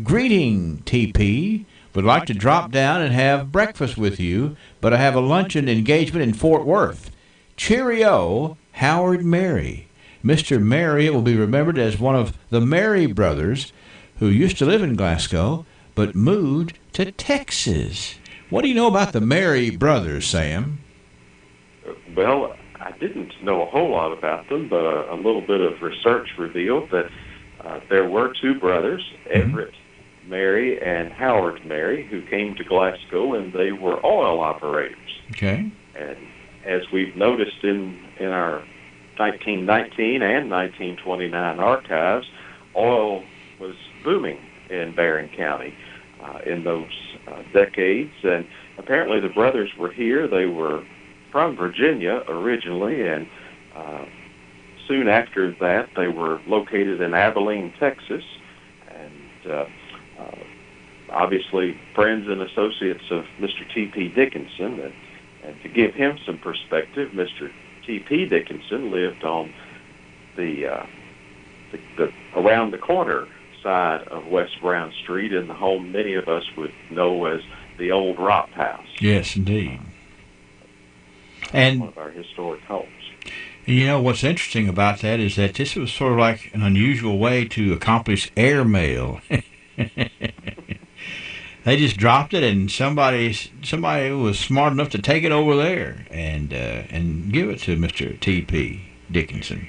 Greeting, T.P. Would like to drop down and have breakfast with you, but I have a luncheon engagement in Fort Worth. Cheerio, Howard Mary. Mr. Mary will be remembered as one of the Mary brothers who used to live in Glasgow, but moved to Texas. What do you know about the Mary brothers, Sam? Well, I didn't know a whole lot about them, but a little bit of research revealed that there were two brothers, Everett Mary and Howard Mary, who came to Glasgow, and they were oil operators. Okay. And as we've noticed in our 1919 and 1929 archives, oil was booming in Barron County in those decades, and apparently the brothers were here. They were from Virginia originally, and soon after that they were located in Abilene, Texas, and obviously friends and associates of Mr. T.P. Dickinson. And to give him some perspective, Mr. T.P. Dickinson lived on the around the corner side of West Brown Street in the home many of us would know as the old Ropp House. Yes, indeed. And one of our historic homes. You know, what's interesting about that is that this was sort of like an unusual way to accomplish airmail. They just dropped it, and somebody was smart enough to take it over there and give it to Mr. T.P. Dickinson.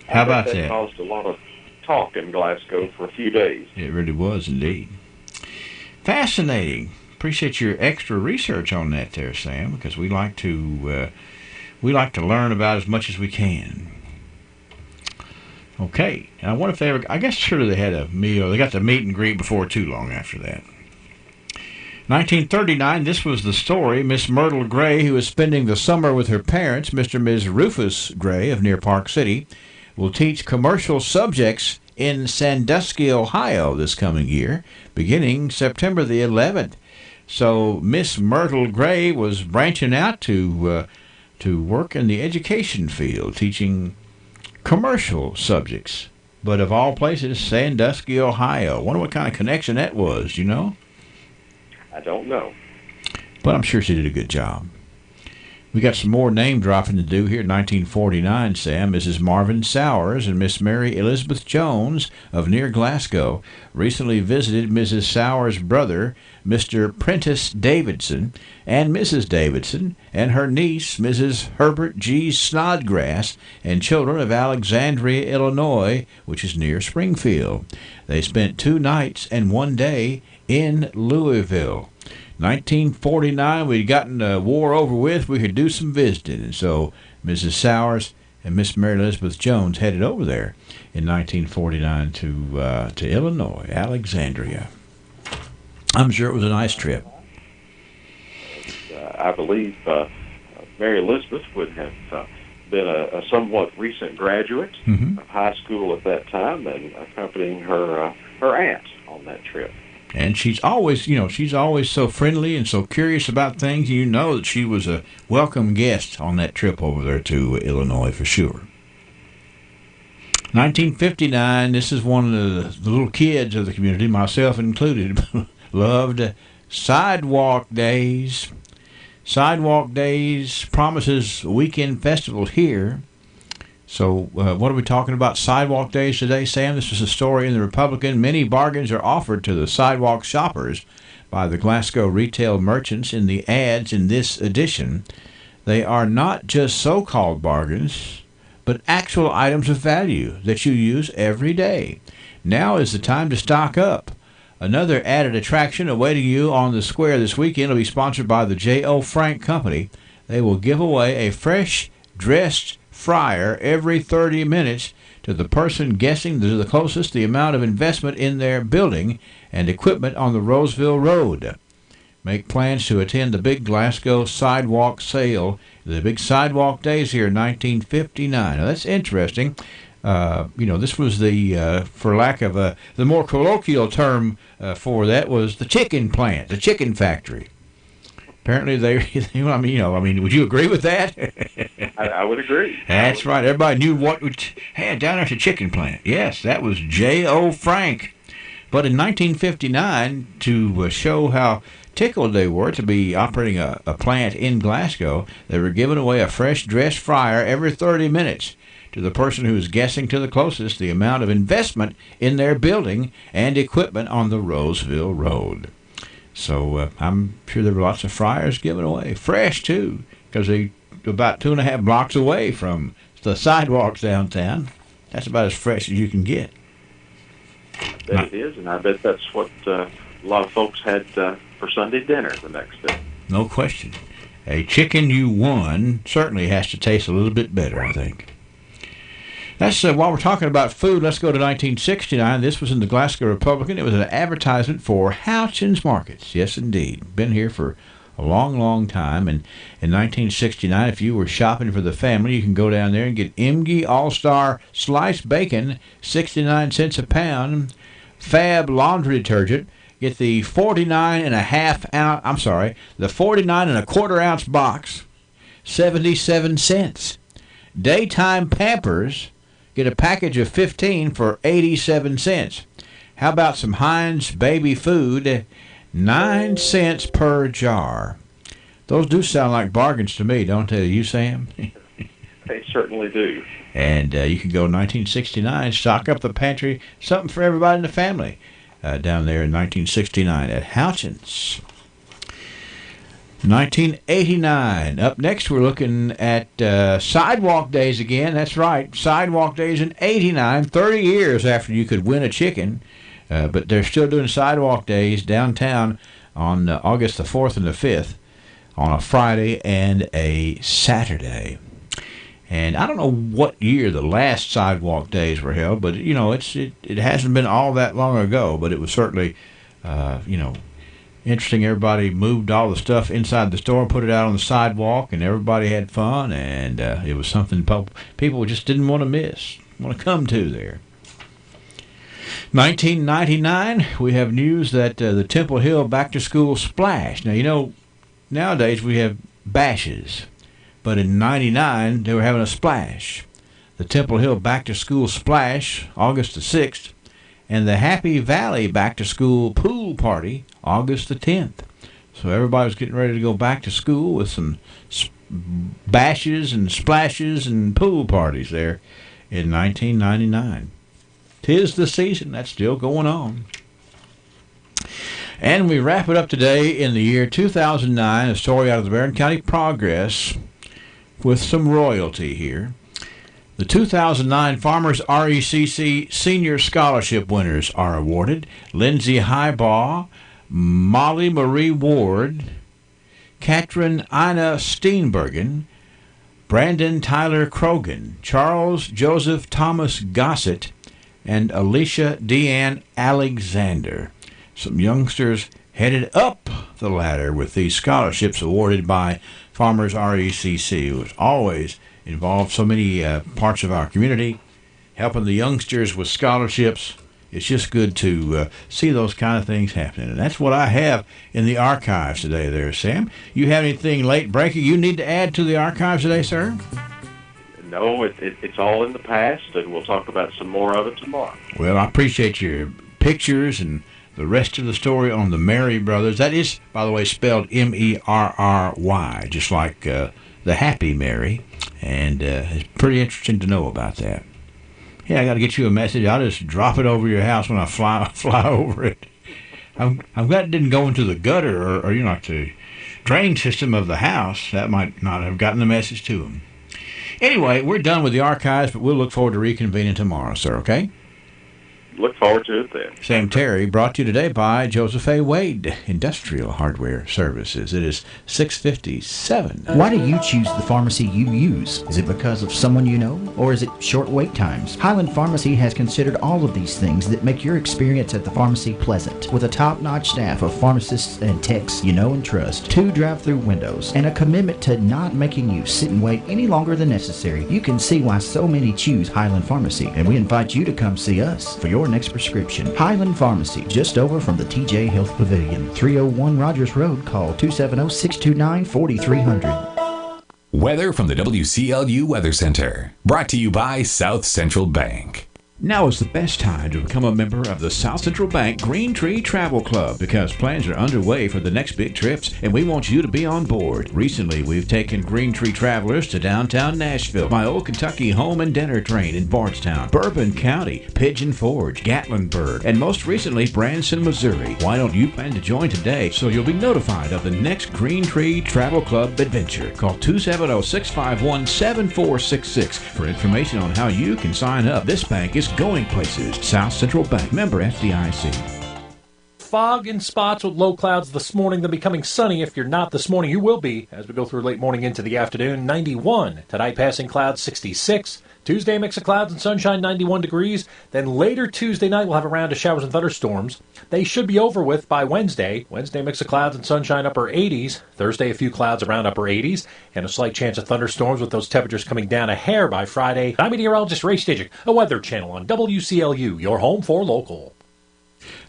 How about that? That caused a lot of talk in Glasgow for a few days. It really was indeed. Fascinating. Appreciate your extra research on that there, Sam, because we like to learn about as much as we can. Okay. And I wonder if they ever, I guess surely they had a meal. They got the meet and greet before too long after that. 1939, this was the story. Miss Myrtle Gray, who is spending the summer with her parents, Mr. and Ms. Rufus Gray of near Park City, will teach commercial subjects in Sandusky, Ohio this coming year, beginning September the 11th. So Miss Myrtle Gray was branching out to work in the education field, teaching commercial subjects. But of all places, Sandusky, Ohio. Wonder what kind of connection that was, you know? I don't know. But I'm sure she did a good job. We got some more name dropping to do here. 1949, Sam. Mrs. Marvin Sowers and Miss Mary Elizabeth Jones of near Glasgow recently visited Mrs. Sowers' brother, Mr. Prentice Davidson, and Mrs. Davidson, and her niece, Mrs. Herbert G. Snodgrass, and children of Alexandria, Illinois, which is near Springfield. They spent 2 nights and 1 day in Louisville. 1949, we'd gotten the war over with. We could do some visiting. And so Mrs. Sowers and Miss Mary Elizabeth Jones headed over there in 1949 to Illinois, Alexandria. I'm sure it was a nice trip. I believe Mary Elizabeth would have been a somewhat recent graduate of high school at that time and accompanying her aunt on that trip. And she's always so friendly and so curious about things. You know that she was a welcome guest on that trip over there to Illinois for sure. 1959, this is one of the little kids of the community, myself included, loved Sidewalk Days. Sidewalk Days promises a weekend festival here. So what are we talking about Sidewalk Days today, Sam? This is a story in the Republican. Many bargains are offered to the sidewalk shoppers by the Glasgow retail merchants in the ads in this edition. They are not just so-called bargains, but actual items of value that you use every day. Now is the time to stock up. Another added attraction awaiting you on the square this weekend will be sponsored by the J.O. Frank Company. They will give away a fresh dressed fryer every 30 minutes to the person guessing the closest the amount of investment in their building and equipment on the Roseville Road. Make plans to attend the big Glasgow Sidewalk Sale, the big Sidewalk Days here in 1959. Now, that's interesting. This was the, for lack of the more colloquial term for that was the chicken plant, the chicken factory. Apparently, would you agree with that? I would agree. That's right. Everybody knew what down there at the chicken plant. Yes, that was J.O. Frank. But in 1959, to show how tickled they were to be operating a plant in Glasgow, they were giving away a fresh dressed fryer every 30 minutes to the person who was guessing to the closest the amount of investment in their building and equipment on the Roseville Road. So I'm sure there were lots of fryers given away. Fresh, too, because they about 2.5 blocks away from the sidewalks downtown. That's about as fresh as you can get. I bet it is, and I bet that's what a lot of folks had for Sunday dinner the next day. No question. A chicken you won certainly has to taste a little bit better, I think. That's while we're talking about food, let's go to 1969. This was in the Glasgow Republican. It was an advertisement for Houchins Markets. Yes, indeed. Been here for a long, long time. And in 1969, if you were shopping for the family, you can go down there and get Imge All-Star Sliced Bacon, 69 cents a pound. Fab Laundry Detergent. Get the 49 and a quarter ounce box, 77 cents. Daytime Pampers. Get a package of 15 for 87 cents. How about some Heinz baby food? 9 cents per jar. Those do sound like bargains to me, don't they? You, Sam? They certainly do. And you can go 1969, stock up the pantry, something for everybody in the family down there in 1969 at Houchins. 1989. Up next, we're looking at Sidewalk Days again. That's right, Sidewalk Days in 89, 30 years after you could win a chicken. But they're still doing Sidewalk Days downtown on August the 4th and the 5th on a Friday and a Saturday. And I don't know what year the last Sidewalk Days were held, but, it hasn't been all that long ago, but it was certainly, interesting. Everybody moved all the stuff inside the store and put it out on the sidewalk, and everybody had fun, and it was something people just didn't want to come to there. 1999, we have news that the Temple Hill Back to School Splash. Now, nowadays we have bashes, but in 99, they were having a splash. The Temple Hill Back to School Splash, August the 6th, and the Happy Valley Back to School Pool Party, August the 10th. So everybody was getting ready to go back to school with some bashes and splashes and pool parties there in 1999. 'Tis the season. That's still going on. And we wrap it up today in the year 2009, a story out of the Barron County Progress with some royalty here. The 2009 Farmers RECC Senior Scholarship winners are awarded Lindsay Highbaugh, Molly Marie Ward, Katrin Ina Steenbergen, Brandon Tyler Krogan, Charles Joseph Thomas Gossett, and Alicia Deanne Alexander. Some youngsters headed up the ladder with these scholarships awarded by Farmers RECC, who has always involved so many parts of our community, helping the youngsters with scholarships. It's just good to see those kind of things happening. And that's what I have in the archives today there, Sam. You have anything late breaking you need to add to the archives today, sir? No, it's all in the past, and we'll talk about some more of it tomorrow. Well, I appreciate your pictures and the rest of the story on the Mary brothers. That is, by the way, spelled Merry, just like the Happy Mary. And it's pretty interesting to know about that. Yeah, I got to get you a message. I'll just drop it over your house when I fly over it. I'm glad it didn't go into the gutter or like the drain system of the house. That might not have gotten the message to them. Anyway, we're done with the archives, but we'll look forward to reconvening tomorrow, sir, okay? Look forward to it then. Sam Terry, brought to you today by Joseph A. Wade, Industrial Hardware Services. It is 6:57. Why do you choose the pharmacy you use? Is it because of someone you know, or is it short wait times? Highland Pharmacy has considered all of these things that make your experience at the pharmacy pleasant. With a top-notch staff of pharmacists and techs you know and trust, 2 drive-through windows, and a commitment to not making you sit and wait any longer than necessary, you can see why so many choose Highland Pharmacy, and we invite you to come see us for your next prescription. Highland Pharmacy, just over from the TJ Health Pavilion, 301 Rogers Road. Call 270-629-4300. Weather from the WCLU Weather Center. Brought to you by South Central Bank. Now is the best time to become a member of the South Central Bank Green Tree Travel Club because plans are underway for the next big trips and we want you to be on board. Recently, we've taken Green Tree travelers to downtown Nashville, my old Kentucky home and dinner train in Bardstown, Bourbon County, Pigeon Forge, Gatlinburg, and most recently Branson, Missouri. Why don't you plan to join today so you'll be notified of the next Green Tree Travel Club adventure? Call 270-651-7466 for information on how you can sign up. This bank is going places. South Central Bank, member FDIC. Fog and spots with low clouds this morning, then becoming sunny. If you're not this morning, you will be as we go through late morning into the afternoon. 91. Tonight, passing clouds, 66. Tuesday, mix of clouds and sunshine, 91 degrees. Then later Tuesday night, we'll have a round of showers and thunderstorms. They should be over with by Wednesday. Wednesday, mix of clouds and sunshine, upper 80s. Thursday, a few clouds around upper 80s. And a slight chance of thunderstorms with those temperatures coming down a hair by Friday. I'm meteorologist Ray Stidgick, a Weather Channel on WCLU, your home for local.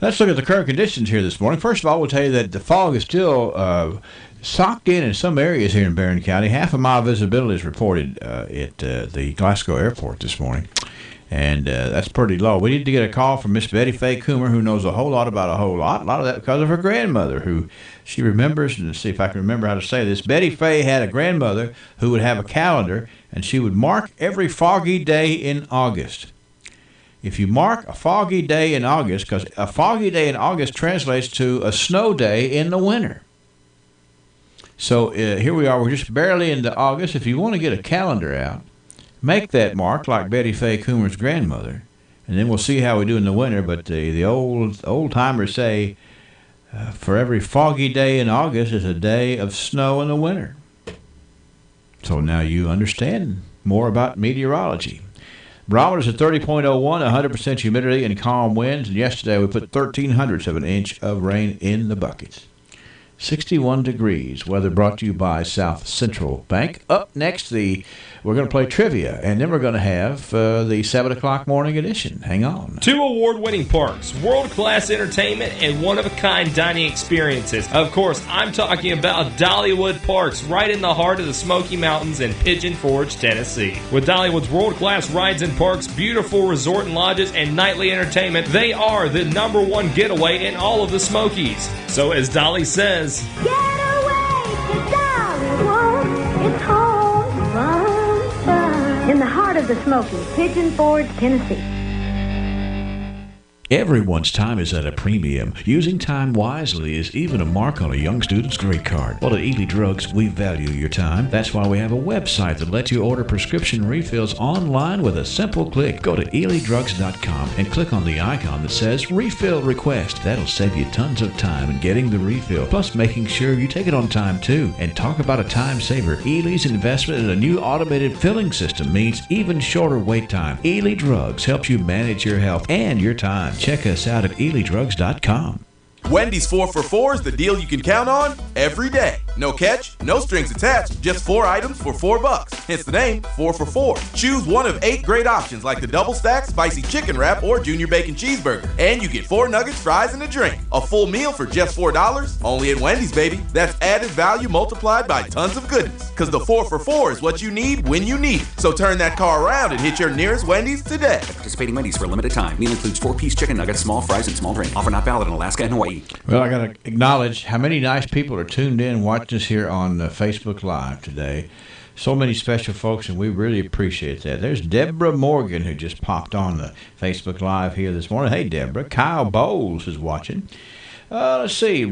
Let's look at the current conditions here this morning. First of all, we'll tell you that the fog is still socked in some areas here in Barron County. Half a mile visibility is reported at the Glasgow Airport this morning, and that's pretty low. We need to get a call from Miss Betty Faye Coomer, who knows a whole lot about a whole lot. A lot of that because of her grandmother, who she remembers. And see if I can remember how to say this. Betty Faye had a grandmother who would have a calendar, and she would mark every foggy day in August. If you mark a foggy day in August, because a foggy day in August translates to a snow day in the winter. So here we are, we're just barely into August. If you want to get a calendar out, make that mark like Betty Faye Coomer's grandmother, and then we'll see how we do in the winter. But the old timers say for every foggy day in August is a day of snow in the winter. So now you understand more about meteorology. Barometers at 30.01, 100% humidity and calm winds. And yesterday we put 0.13 of an inch of rain in the buckets. 61 degrees. Weather brought to you by South Central Bank. Up next, we're going to play trivia, and then we're going to have the 7 o'clock morning edition. Hang on. 2 award-winning parks, world-class entertainment, and one-of-a-kind dining experiences. Of course, I'm talking about Dollywood Parks, right in the heart of the Smoky Mountains in Pigeon Forge, Tennessee. With Dollywood's world-class rides and parks, beautiful resort and lodges, and nightly entertainment, they are the #1 getaway in all of the Smokies. So as Dolly says, get away to Dollywood, it's home to fun. In the heart of the Smokies, Pigeon Forge, Tennessee. Everyone's time is at a premium. Using time wisely is even a mark on a young student's grade card. Well, at Ely Drugs, we value your time. That's why we have a website that lets you order prescription refills online with a simple click. Go to elydrugs.com and click on the icon that says Refill Request. That'll save you tons of time in getting the refill, plus making sure you take it on time too. And talk about a time saver. Ely's investment in a new automated filling system means even shorter wait time. Ely Drugs helps you manage your health and your time. Check us out at elydrugs.com. Wendy's 4 for $4 is the deal you can count on every day. No catch, no strings attached, just 4 items for $4. Hence the name, 4 for $4. Choose one of 8 great options like the double stack, spicy chicken wrap, or junior bacon cheeseburger. And you get 4 nuggets, fries, and a drink. A full meal for just $4? Only at Wendy's, baby. That's added value multiplied by tons of goodness. Because the 4 for $4 is what you need when you need it. So turn that car around and hit your nearest Wendy's today. Participating Wendy's for a limited time. Meal includes 4-piece chicken nuggets, small fries, and small drink. Offer not valid in Alaska and Hawaii. Well, I got to acknowledge how many nice people are tuned in watching us here on Facebook Live today. So many special folks, and we really appreciate that. There's Deborah Morgan, who just popped on the Facebook Live here this morning. Hey, Deborah. Kyle Bowles is watching. Let's see.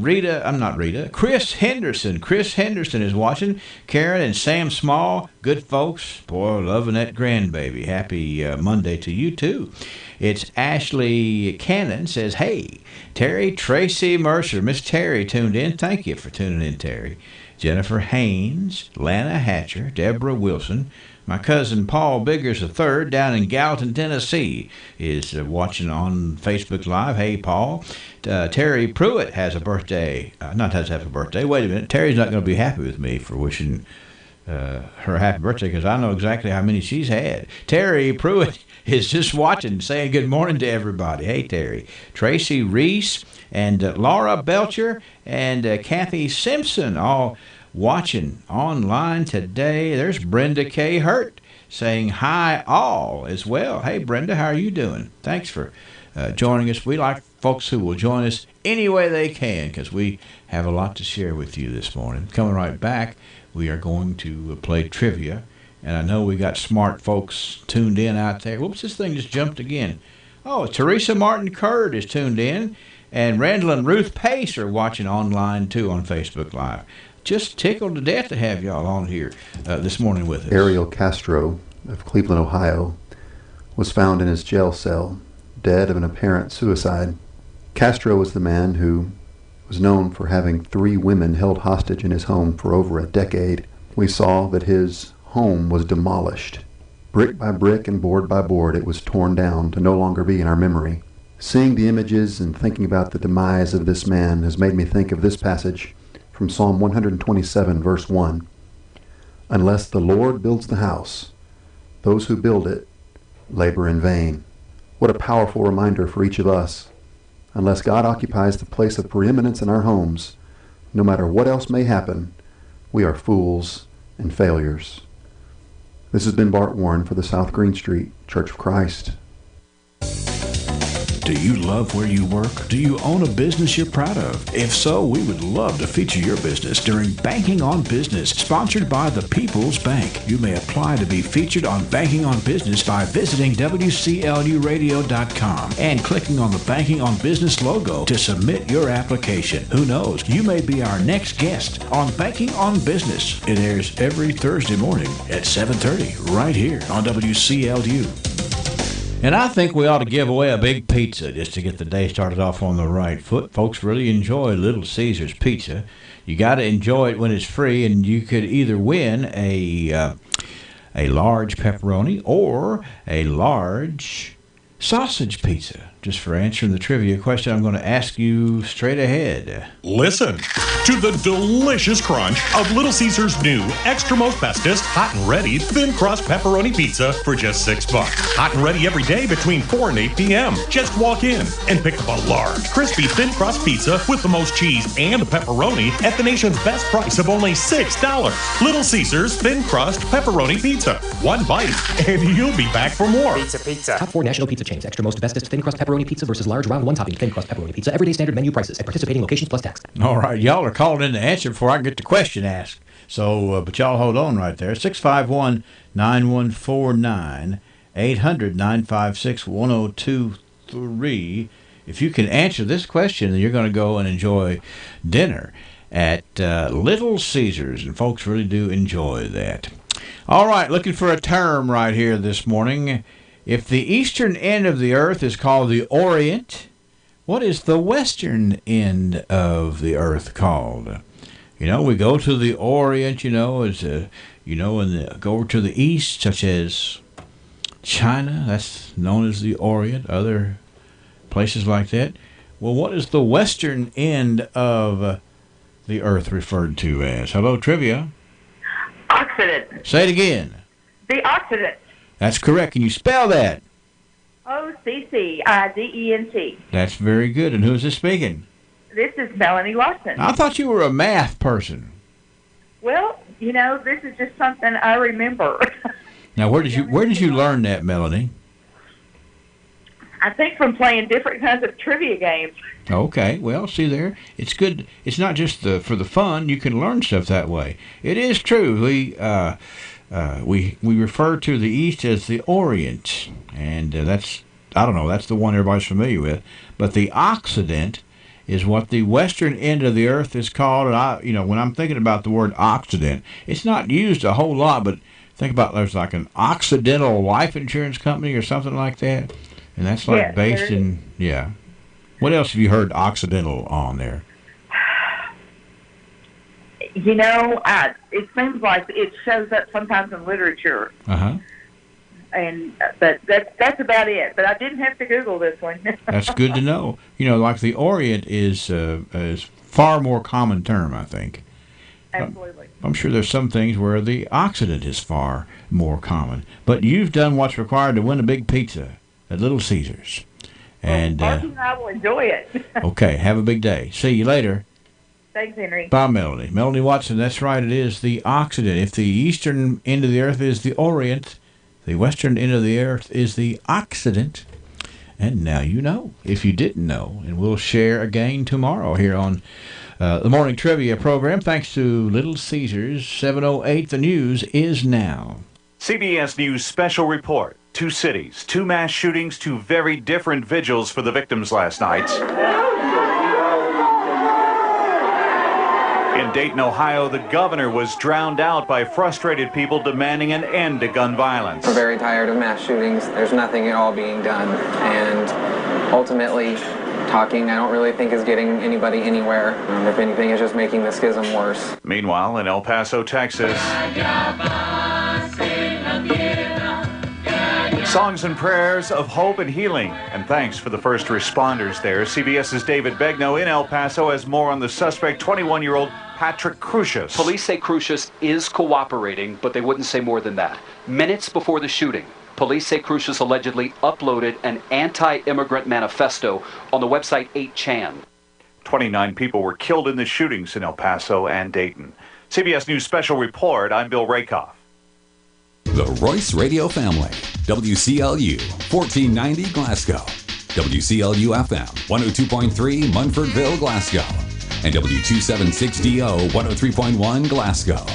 Chris Henderson. Chris Henderson is watching. Karen and Sam Small, good folks. Boy, loving that grandbaby. Happy Monday to you, too. It's Ashley Cannon says, hey, Terry Tracy Mercer. Miss Terry tuned in. Thank you for tuning in, Terry. Jennifer Haynes, Lana Hatcher, Deborah Wilson. My cousin Paul Biggers III down in Gallatin, Tennessee is watching on Facebook Live. Hey, Paul. Terry Pruitt has a birthday. Not has a birthday. Wait a minute. Terry's not going to be happy with me for wishing her happy birthday because I know exactly how many she's had. Terry Pruitt is just watching, saying good morning to everybody. Hey, Terry. Tracy Reese and Laura Belcher and Kathy Simpson all watching online today. There's Brenda K. Hurt saying hi all as well. Hey, Brenda, how are you doing? Thanks for joining us. We like folks who will join us any way they can because we have a lot to share with you this morning. Coming right back, we are going to play trivia. And I know we got smart folks tuned in out there. Whoops, this thing just jumped again. Oh, Teresa Martin Curd is tuned in. And Randall and Ruth Pace are watching online, too, on Facebook Live. Just tickled to death to have y'all on here this morning with us. Ariel Castro of Cleveland, Ohio, was found in his jail cell, dead of an apparent suicide. Castro was the man who was known for having 3 women held hostage in his home for over a decade. We saw that his home was demolished. Brick by brick and board by board, it was torn down to no longer be in our memory. Seeing the images and thinking about the demise of this man has made me think of this passage from Psalm 127, verse 1. Unless the Lord builds the house, those who build it labor in vain. What a powerful reminder for each of us. Unless God occupies the place of preeminence in our homes, no matter what else may happen, we are fools and failures. This has been Bart Warren for the South Green Street Church of Christ. Do you love where you work? Do you own a business you're proud of? If so, we would love to feature your business during Banking on Business, sponsored by the People's Bank. You may apply to be featured on Banking on Business by visiting WCLUradio.com and clicking on the Banking on Business logo to submit your application. Who knows? You may be our next guest on Banking on Business. It airs every Thursday morning at 7:30 right here on WCLU. And I think we ought to give away a big pizza just to get the day started off on the right foot. Folks really enjoy Little Caesars pizza. You got to enjoy it when it's free, and you could either win a large pepperoni or a large sausage pizza. Just for answering the trivia question I'm going to ask you straight ahead. Listen to the delicious crunch of Little Caesars' new extra most bestest hot and ready thin crust pepperoni pizza for just $6. Hot and ready every day between 4 and 8 p.m. Just walk in and pick up a large, crispy thin crust pizza with the most cheese and pepperoni at the nation's best price of only $6. Little Caesars thin crust pepperoni pizza. One bite and you'll be back for more. Pizza. Top 4 national pizza chains. Extra most bestest thin crust pepperoni pizza versus large round one topping thin crust pepperoni pizza. Everyday standard menu prices at participating locations plus tax. All right, y'all are calling in to answer before I can get the question asked. So, but y'all hold on right there. 651-9149, 800-956-1023 if you can answer this question, then you're going to go and enjoy dinner at Little Caesars, and folks really do enjoy that. All right, looking for a term right here this morning. If the eastern end of the earth is called the Orient, what is the western end of the earth called? You know, we go to the Orient, and go to the east, such as China, that's known as the Orient, other places like that. Well, what is the western end of the earth referred to as? Hello, trivia. Occident. Say it again. The Occident. That's correct. Can you spell that? Occident. That's very good. And who is this speaking? This is Melanie Lawson. I thought you were a math person. Well, this is just something I remember. Now, where did you learn that, Melanie? I think from playing different kinds of trivia games. Okay, well, see there, it's good. It's not just for the fun. You can learn stuff that way. It is true. We refer to the East as the Orient, and that's the one everybody's familiar with. But the Occident is what the western end of the earth is called. And when I'm thinking about the word Occident, it's not used a whole lot. But think about there's like an Occidental life insurance company or something like that. And that's based in, yeah. What else have you heard Occidental on there? It seems like it shows up sometimes in literature. Uh-huh. But that's about it. But I didn't have to Google this one. That's good to know. Like the Orient is far more common term, I think. Absolutely. I'm sure there's some things where the Occident is far more common. But you've done what's required to win a big pizza at Little Caesars. And Marky and I will enjoy it. Okay, have a big day. See you later. Thanks, Henry. Bye, Melanie. Melanie Watson, that's right, it is the Occident. If the eastern end of the earth is the Orient, the western end of the earth is the Occident. And now you know, if you didn't know. And we'll share again tomorrow here on the Morning Trivia program. Thanks to Little Caesars. 7:08, the news is now. CBS News special report. 2 cities, 2 mass shootings, 2 very different vigils for the victims last night. In Dayton, Ohio, the governor was drowned out by frustrated people demanding an end to gun violence. We're very tired of mass shootings. There's nothing at all being done. And ultimately, talking I don't really think is getting anybody anywhere. If anything, it's just making the schism worse. Meanwhile, in El Paso, Texas, songs and prayers of hope and healing. And thanks for the first responders there. CBS's David Begnaud in El Paso has more on the suspect, 21-year-old Patrick Crucius. Police say Crucius is cooperating, but they wouldn't say more than that. Minutes before the shooting, police say Crucius allegedly uploaded an anti-immigrant manifesto on the website 8chan. 29 people were killed in the shootings in El Paso and Dayton. CBS News Special Report, I'm Bill Rakoff. The Royce Radio Family. WCLU, 1490 Glasgow. WCLU FM, 102.3 Munfordville, Glasgow. And W276DO, 103.1 Glasgow.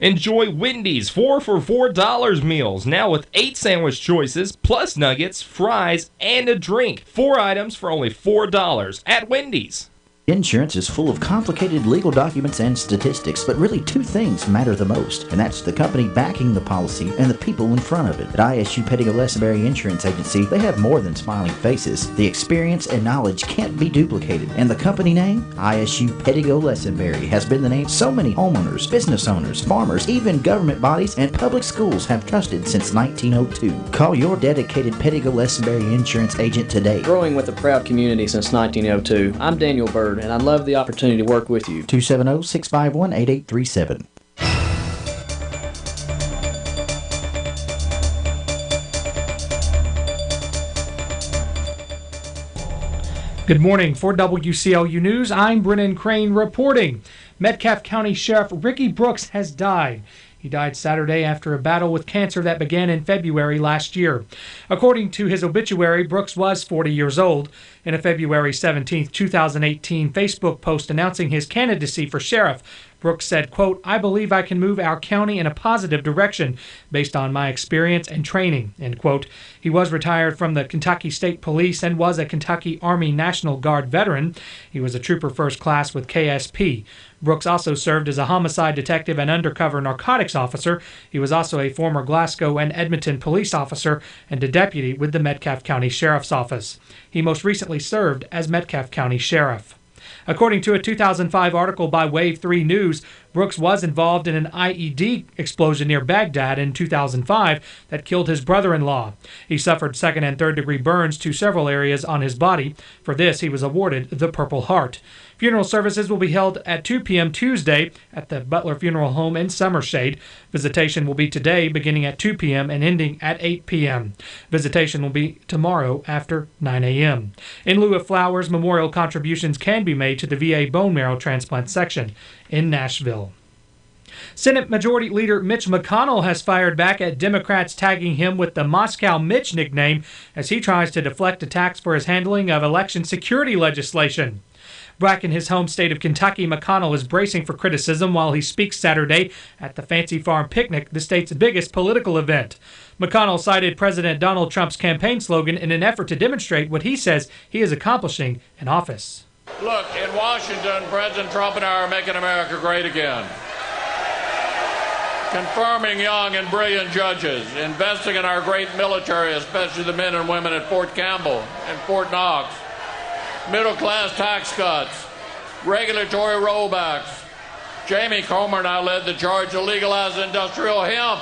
Enjoy Wendy's 4 for $4 meals, now with 8 sandwich choices, plus nuggets, fries, and a drink. 4 items for only $4 at Wendy's. Insurance is full of complicated legal documents and statistics, but really 2 things matter the most, and that's the company backing the policy and the people in front of it. At ISU Pettigo-Lessenberry Insurance Agency, they have more than smiling faces. The experience and knowledge can't be duplicated, and the company name, ISU Pettigo-Lessenberry, has been the name so many homeowners, business owners, farmers, even government bodies, and public schools have trusted since 1902. Call your dedicated Pettigo-Lessenberry Insurance agent today. Growing with a proud community since 1902, I'm Daniel Bird, and I'd love the opportunity to work with you. 270-651-8837. Good morning. For WCLU News, I'm Brennan Crane reporting. Metcalfe County Sheriff Ricky Brooks has died. He died Saturday after a battle with cancer that began in February last year. According to his obituary, Brooks was 40 years old. In a February 17, 2018 Facebook post announcing his candidacy for sheriff, Brooks said, quote, "I believe I can move our county in a positive direction based on my experience and training," end quote. He was retired from the Kentucky State Police and was a Kentucky Army National Guard veteran. He was a trooper first class with KSP. Brooks also served as a homicide detective and undercover narcotics officer. He was also a former Glasgow and Edmonton police officer and a deputy with the Metcalfe County Sheriff's Office. He most recently served as Metcalfe County Sheriff. According to a 2005 article by Wave 3 News, Brooks was involved in an IED explosion near Baghdad in 2005 that killed his brother-in-law. He suffered second and third degree burns to several areas on his body. For this, he was awarded the Purple Heart. Funeral services will be held at 2 p.m. Tuesday at the Butler Funeral Home in Summershade. Visitation will be today beginning at 2 p.m. and ending at 8 p.m. Visitation will be tomorrow after 9 a.m. In lieu of flowers, memorial contributions can be made to the VA bone marrow transplant section in Nashville. Senate Majority Leader Mitch McConnell has fired back at Democrats tagging him with the Moscow Mitch nickname as he tries to deflect attacks for his handling of election security legislation. Back in his home state of Kentucky, McConnell is bracing for criticism while he speaks Saturday at the Fancy Farm Picnic, the state's biggest political event. McConnell cited President Donald Trump's campaign slogan in an effort to demonstrate what he says he is accomplishing in office. Look, in Washington, President Trump and I are making America great again. Confirming young and brilliant judges, investing in our great military, especially the men and women at Fort Campbell and Fort Knox, middle-class tax cuts, regulatory rollbacks. Jamie Comer and I led the charge to legalize industrial hemp.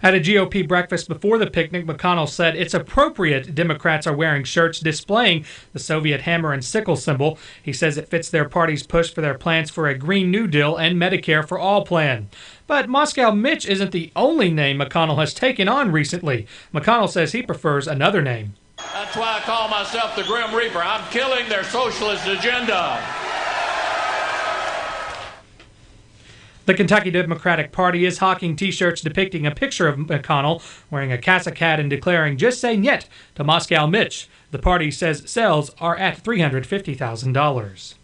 At a GOP breakfast before the picnic, McConnell said it's appropriate Democrats are wearing shirts displaying the Soviet hammer and sickle symbol. He says it fits their party's push for their plans for a Green New Deal and Medicare for All plan. But Moscow Mitch isn't the only name McConnell has taken on recently. McConnell says he prefers another name. That's why I call myself the Grim Reaper. I'm killing their socialist agenda. The Kentucky Democratic Party is hawking T-shirts depicting a picture of McConnell wearing a cassock hat and declaring, "Just say niet to Moscow Mitch." The party says sales are at $350,000.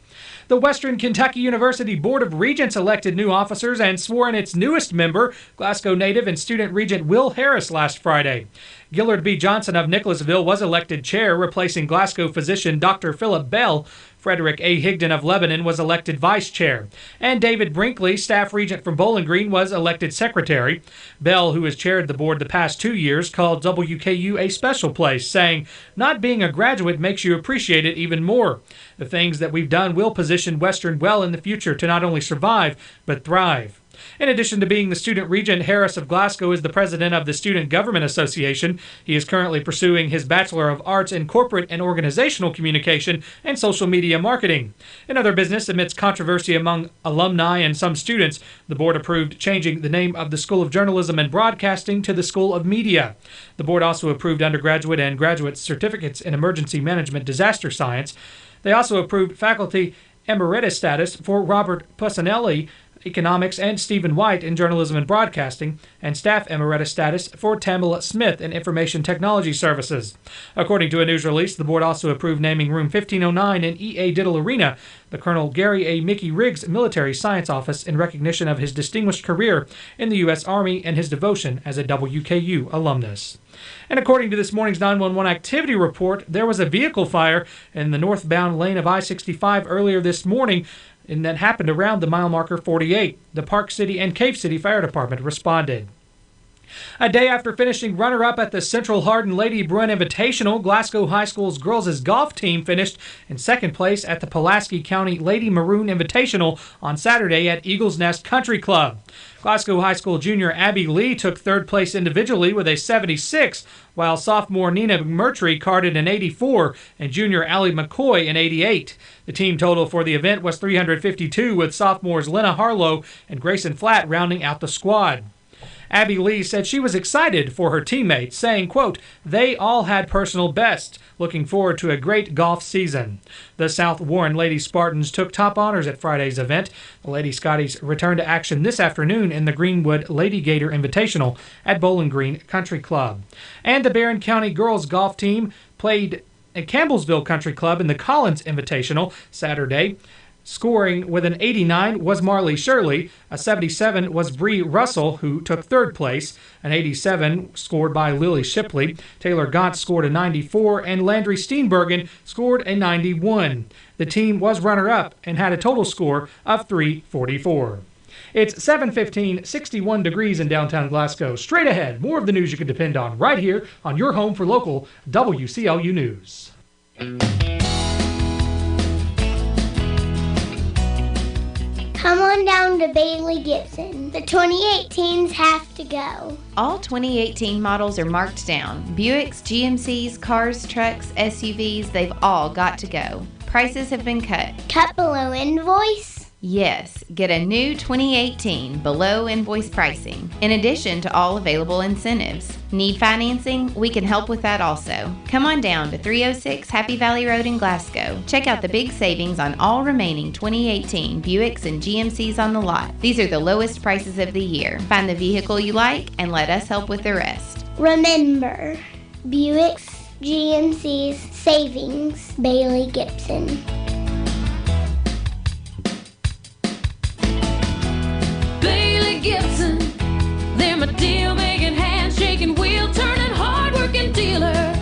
The Western Kentucky University Board of Regents elected new officers and swore in its newest member, Glasgow native and student regent Will Harris, last Friday. Gillard B. Johnson of Nicholasville was elected chair, replacing Glasgow physician Dr. Philip Bell. Frederick A. Higdon of Lebanon was elected vice chair. And David Brinkley, staff regent from Bowling Green, was elected secretary. Bell, who has chaired the board the past 2 years, called WKU a special place, saying, "Not being a graduate makes you appreciate it even more. The things that we've done will position Western well in the future to not only survive, but thrive." In addition to being the student regent, Harris of Glasgow is the president of the Student Government Association. He is currently pursuing his Bachelor of Arts in Corporate and Organizational Communication and Social Media Marketing. In other business, amidst controversy among alumni and some students, the board approved changing the name of the School of Journalism and Broadcasting to the School of Media. The board also approved undergraduate and graduate certificates in Emergency Management Disaster Science. They also approved faculty emeritus status for Robert Pusinelli, Economics, and Stephen White in Journalism and Broadcasting, and staff emeritus status for Tamala Smith in Information Technology Services. According to a news release, the board also approved naming Room 1509 in E.A. Diddle Arena the Colonel Gary A. Mickey Riggs Military Science Office in recognition of his distinguished career in the U.S. Army and his devotion as a WKU alumnus. And according to this morning's 911 activity report, there was a vehicle fire in the northbound lane of I-65 earlier this morning, and that happened around the mile marker 48. The Park City and Cave City Fire Department responded. A day after finishing runner-up at the Central Hardin Lady Bruin Invitational, Glasgow High School's girls' golf team finished in second place at the Pulaski County Lady Maroon Invitational on Saturday at Eagles Nest Country Club. Glasgow High School junior Abby Lee took third place individually with a 76, while sophomore Nina McMurtry carded an 84 and junior Allie McCoy an 88. The team total for the event was 352, with sophomores Lena Harlow and Grayson Flatt rounding out the squad. Abby Lee said she was excited for her teammates, saying, quote, "They all had personal bests. Looking forward to a great golf season." The South Warren Lady Spartans took top honors at Friday's event. The Lady Scotties return to action this afternoon in the Greenwood Lady Gator Invitational at Bowling Green Country Club. And the Barron County girls golf team played at Campbellsville Country Club in the Collins Invitational Saturday. Scoring with an 89 was Marley Shirley. A 77 was Bree Russell, who took third place. An 87 scored by Lily Shipley. Taylor Gott scored a 94, and Landry Steenbergen scored a 91. The team was runner-up and had a total score of 344. It's 7:15, 61 degrees in downtown Glasgow. Straight ahead, more of the news you can depend on right here on your home for local WCLU News. Come on down to Bailey Gibson. The 2018s have to go. All 2018 models are marked down. Buicks, GMCs, cars, trucks, SUVs, they've all got to go. Prices have been cut. Cut below invoice? Yes, get a new 2018 below invoice pricing, in addition to all available incentives. Need financing? We can help with that also. Come on down to 306 Happy Valley Road in Glasgow. Check out the big savings on all remaining 2018 Buicks and GMCs on the lot. These are the lowest prices of the year. Find the vehicle you like and let us help with the rest. Remember, Buicks, GMCs, savings, Bailey Gibson. Gibson, they're my deal-making, handshaking, wheel-turning, hard-working dealer.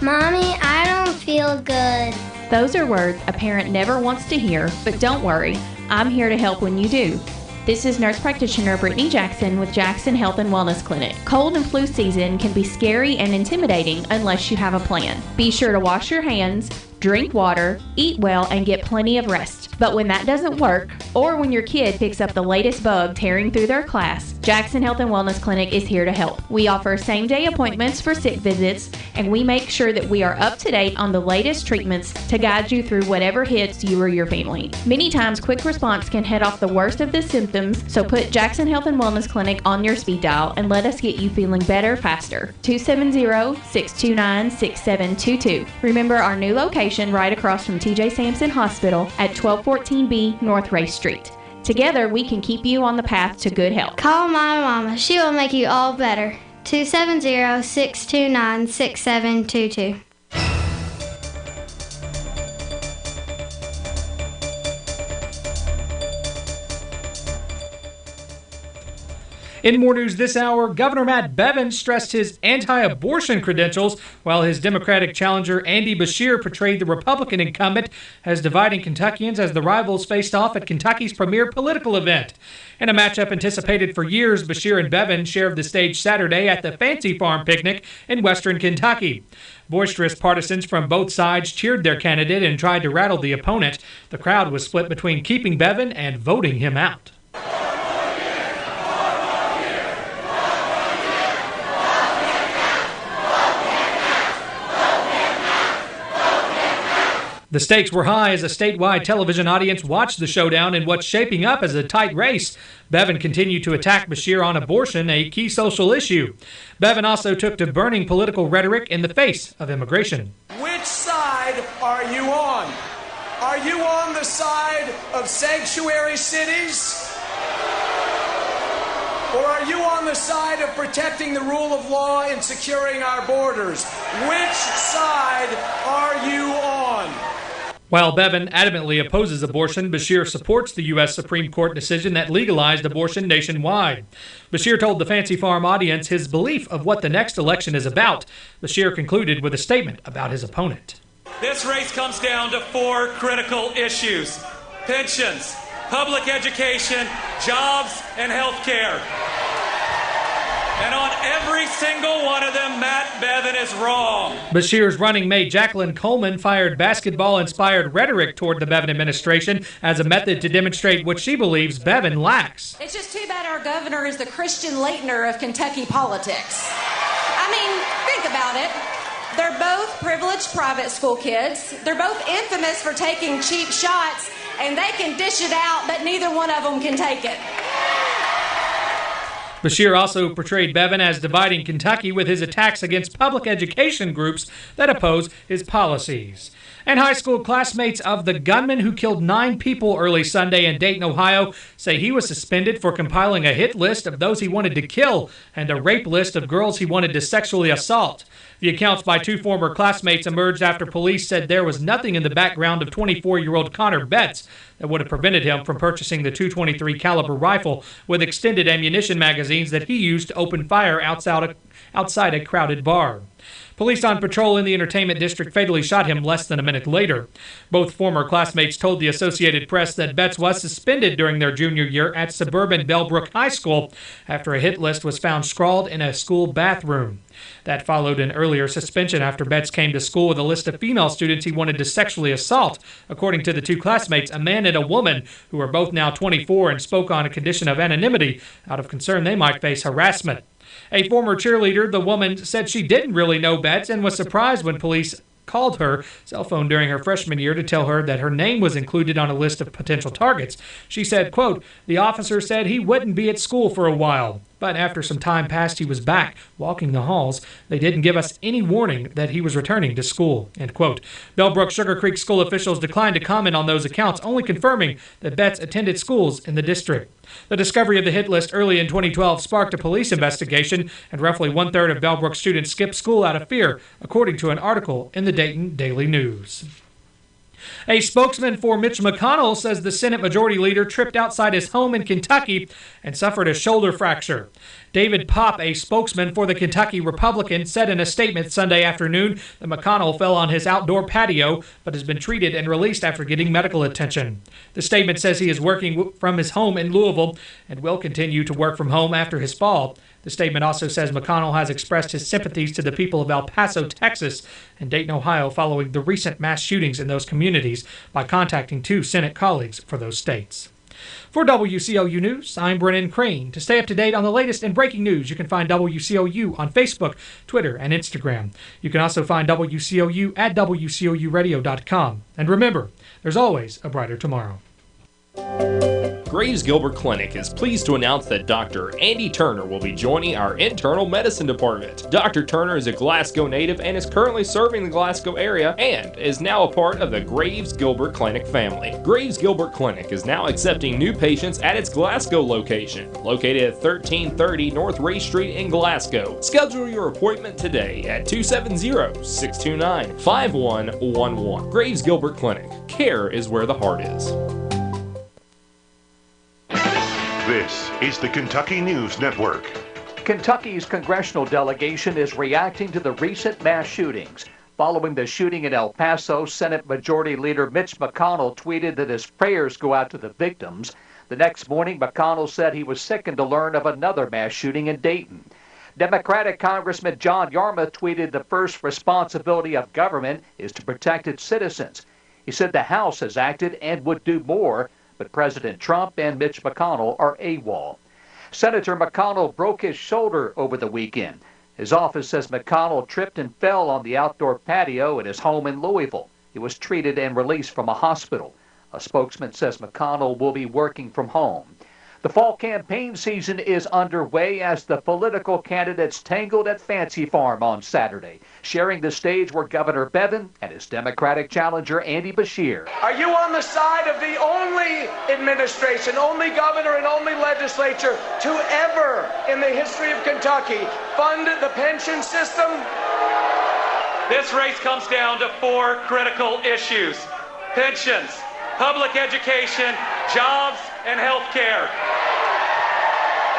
Mommy, I don't feel good. Those are words a parent never wants to hear, but don't worry, I'm here to help when you do. This is nurse practitioner Brittany Jackson with Jackson Health and Wellness Clinic. Cold and flu season can be scary and intimidating unless you have a plan. Be sure to wash your hands, drink water, eat well, and get plenty of rest. But when that doesn't work, or when your kid picks up the latest bug tearing through their class, Jackson Health and Wellness Clinic is here to help. We offer same-day appointments for sick visits, and we make sure that we are up to date on the latest treatments to guide you through whatever hits you or your family. Many times, quick response can head off the worst of the symptoms, so put Jackson Health and Wellness Clinic on your speed dial and let us get you feeling better faster. 270-629-6722. Remember our new location right across from TJ Sampson Hospital at 1214B North Race Street. Together, we can keep you on the path to good health. Call my mama. She will make you all better. 270-629-6722. In more news this hour, Governor Matt Bevin stressed his anti-abortion credentials, while his Democratic challenger Andy Beshear portrayed the Republican incumbent as dividing Kentuckians as the rivals faced off at Kentucky's premier political event. In a matchup anticipated for years, Beshear and Bevin shared the stage Saturday at the Fancy Farm Picnic in western Kentucky. Boisterous partisans from both sides cheered their candidate and tried to rattle the opponent. The crowd was split between keeping Bevin and voting him out. The stakes were high as a statewide television audience watched the showdown in what's shaping up as a tight race. Bevin continued to attack Beshear on abortion, a key social issue. Bevin also took to burning political rhetoric in the face of immigration. Which side are you on? Are you on the side of sanctuary cities? Or are you on the side of protecting the rule of law and securing our borders? Which side are you on? While Bevin adamantly opposes abortion, Beshear supports the U.S. Supreme Court decision that legalized abortion nationwide. Beshear told the Fancy Farm audience his belief of what the next election is about. Beshear concluded with a statement about his opponent. This race comes down to 4 critical issues: pensions, public education, jobs, and health care. And on every single one of them, Matt Bevin is wrong. Beshear's running mate Jacqueline Coleman fired basketball-inspired rhetoric toward the Bevin administration as a method to demonstrate what she believes Bevin lacks. It's just too bad our governor is the Christian Leitner of Kentucky politics. I mean, think about it. They're both privileged private school kids. They're both infamous for taking cheap shots, and they can dish it out, but neither one of them can take it. Beshear also portrayed Bevin as dividing Kentucky with his attacks against public education groups that oppose his policies. And high school classmates of the gunman who killed 9 people early Sunday in Dayton, Ohio, say he was suspended for compiling a hit list of those he wanted to kill and a rape list of girls he wanted to sexually assault. The accounts by two former classmates emerged after police said there was nothing in the background of 24-year-old Connor Betts that would have prevented him from purchasing the .223 caliber rifle with extended ammunition magazines that he used to open fire outside a crowded bar. Police on patrol in the entertainment district fatally shot him less than a minute later. Both former classmates told the Associated Press that Betts was suspended during their junior year at suburban Bellbrook High School after a hit list was found scrawled in a school bathroom. That followed an earlier suspension after Betts came to school with a list of female students he wanted to sexually assault. According to the two classmates, a man and a woman, who are both now 24 and spoke on a condition of anonymity out of concern they might face harassment. A former cheerleader, the woman, said she didn't really know Betts and was surprised when police called her cell phone during her freshman year to tell her that her name was included on a list of potential targets. She said, quote, "The officer said he wouldn't be at school for a while, but after some time passed, he was back, walking the halls. They didn't give us any warning that he was returning to school," end quote. Bellbrook Sugar Creek school officials declined to comment on those accounts, only confirming that Betts attended schools in the district. The discovery of the hit list early in 2012 sparked a police investigation, and roughly one-third of Bellbrook students skipped school out of fear, according to an article in the Dayton Daily News. A spokesman for Mitch McConnell says the Senate Majority Leader tripped outside his home in Kentucky and suffered a shoulder fracture. David Popp, a spokesman for the Kentucky Republican, said in a statement Sunday afternoon that McConnell fell on his outdoor patio but has been treated and released after getting medical attention. The statement says he is working from his home in Louisville and will continue to work from home after his fall. The statement also says McConnell has expressed his sympathies to the people of El Paso, Texas, and Dayton, Ohio, following the recent mass shootings in those communities by contacting two Senate colleagues for those states. For WCLU News, I'm Brennan Crane. To stay up to date on the latest and breaking news, you can find WCLU on Facebook, Twitter, and Instagram. You can also find WCLU at WCLUradio.com. And remember, there's always a brighter tomorrow. Graves Gilbert Clinic is pleased to announce that Dr. Andy Turner will be joining our internal medicine department. Dr. Turner is a Glasgow native and is currently serving the Glasgow area and is now a part of the Graves Gilbert Clinic family. Graves Gilbert Clinic is now accepting new patients at its Glasgow location, located at 1330 North Ray Street in Glasgow. Schedule your appointment today at 270-629-5111. Graves Gilbert Clinic. Care is where the heart is. This is the Kentucky News Network. Kentucky's congressional delegation is reacting to the recent mass shootings. Following the shooting in El Paso, Senate Majority Leader Mitch McConnell tweeted that his prayers go out to the victims. The next morning, McConnell said he was sickened to learn of another mass shooting in Dayton. Democratic Congressman John Yarmouth tweeted the first responsibility of government is to protect its citizens. He said the House has acted and would do more, but President Trump and Mitch McConnell are AWOL. Senator McConnell broke his shoulder over the weekend. His office says McConnell tripped and fell on the outdoor patio at his home in Louisville. He was treated and released from a hospital. A spokesman says McConnell will be working from home. The fall campaign season is underway as the political candidates tangled at Fancy Farm on Saturday. Sharing the stage were Governor Bevin and his Democratic challenger Andy Beshear. Are you on the side of the only administration, only governor, and only legislature to ever, in the history of Kentucky, fund the pension system? This race comes down to four critical issues: pensions, public education, jobs, and health care.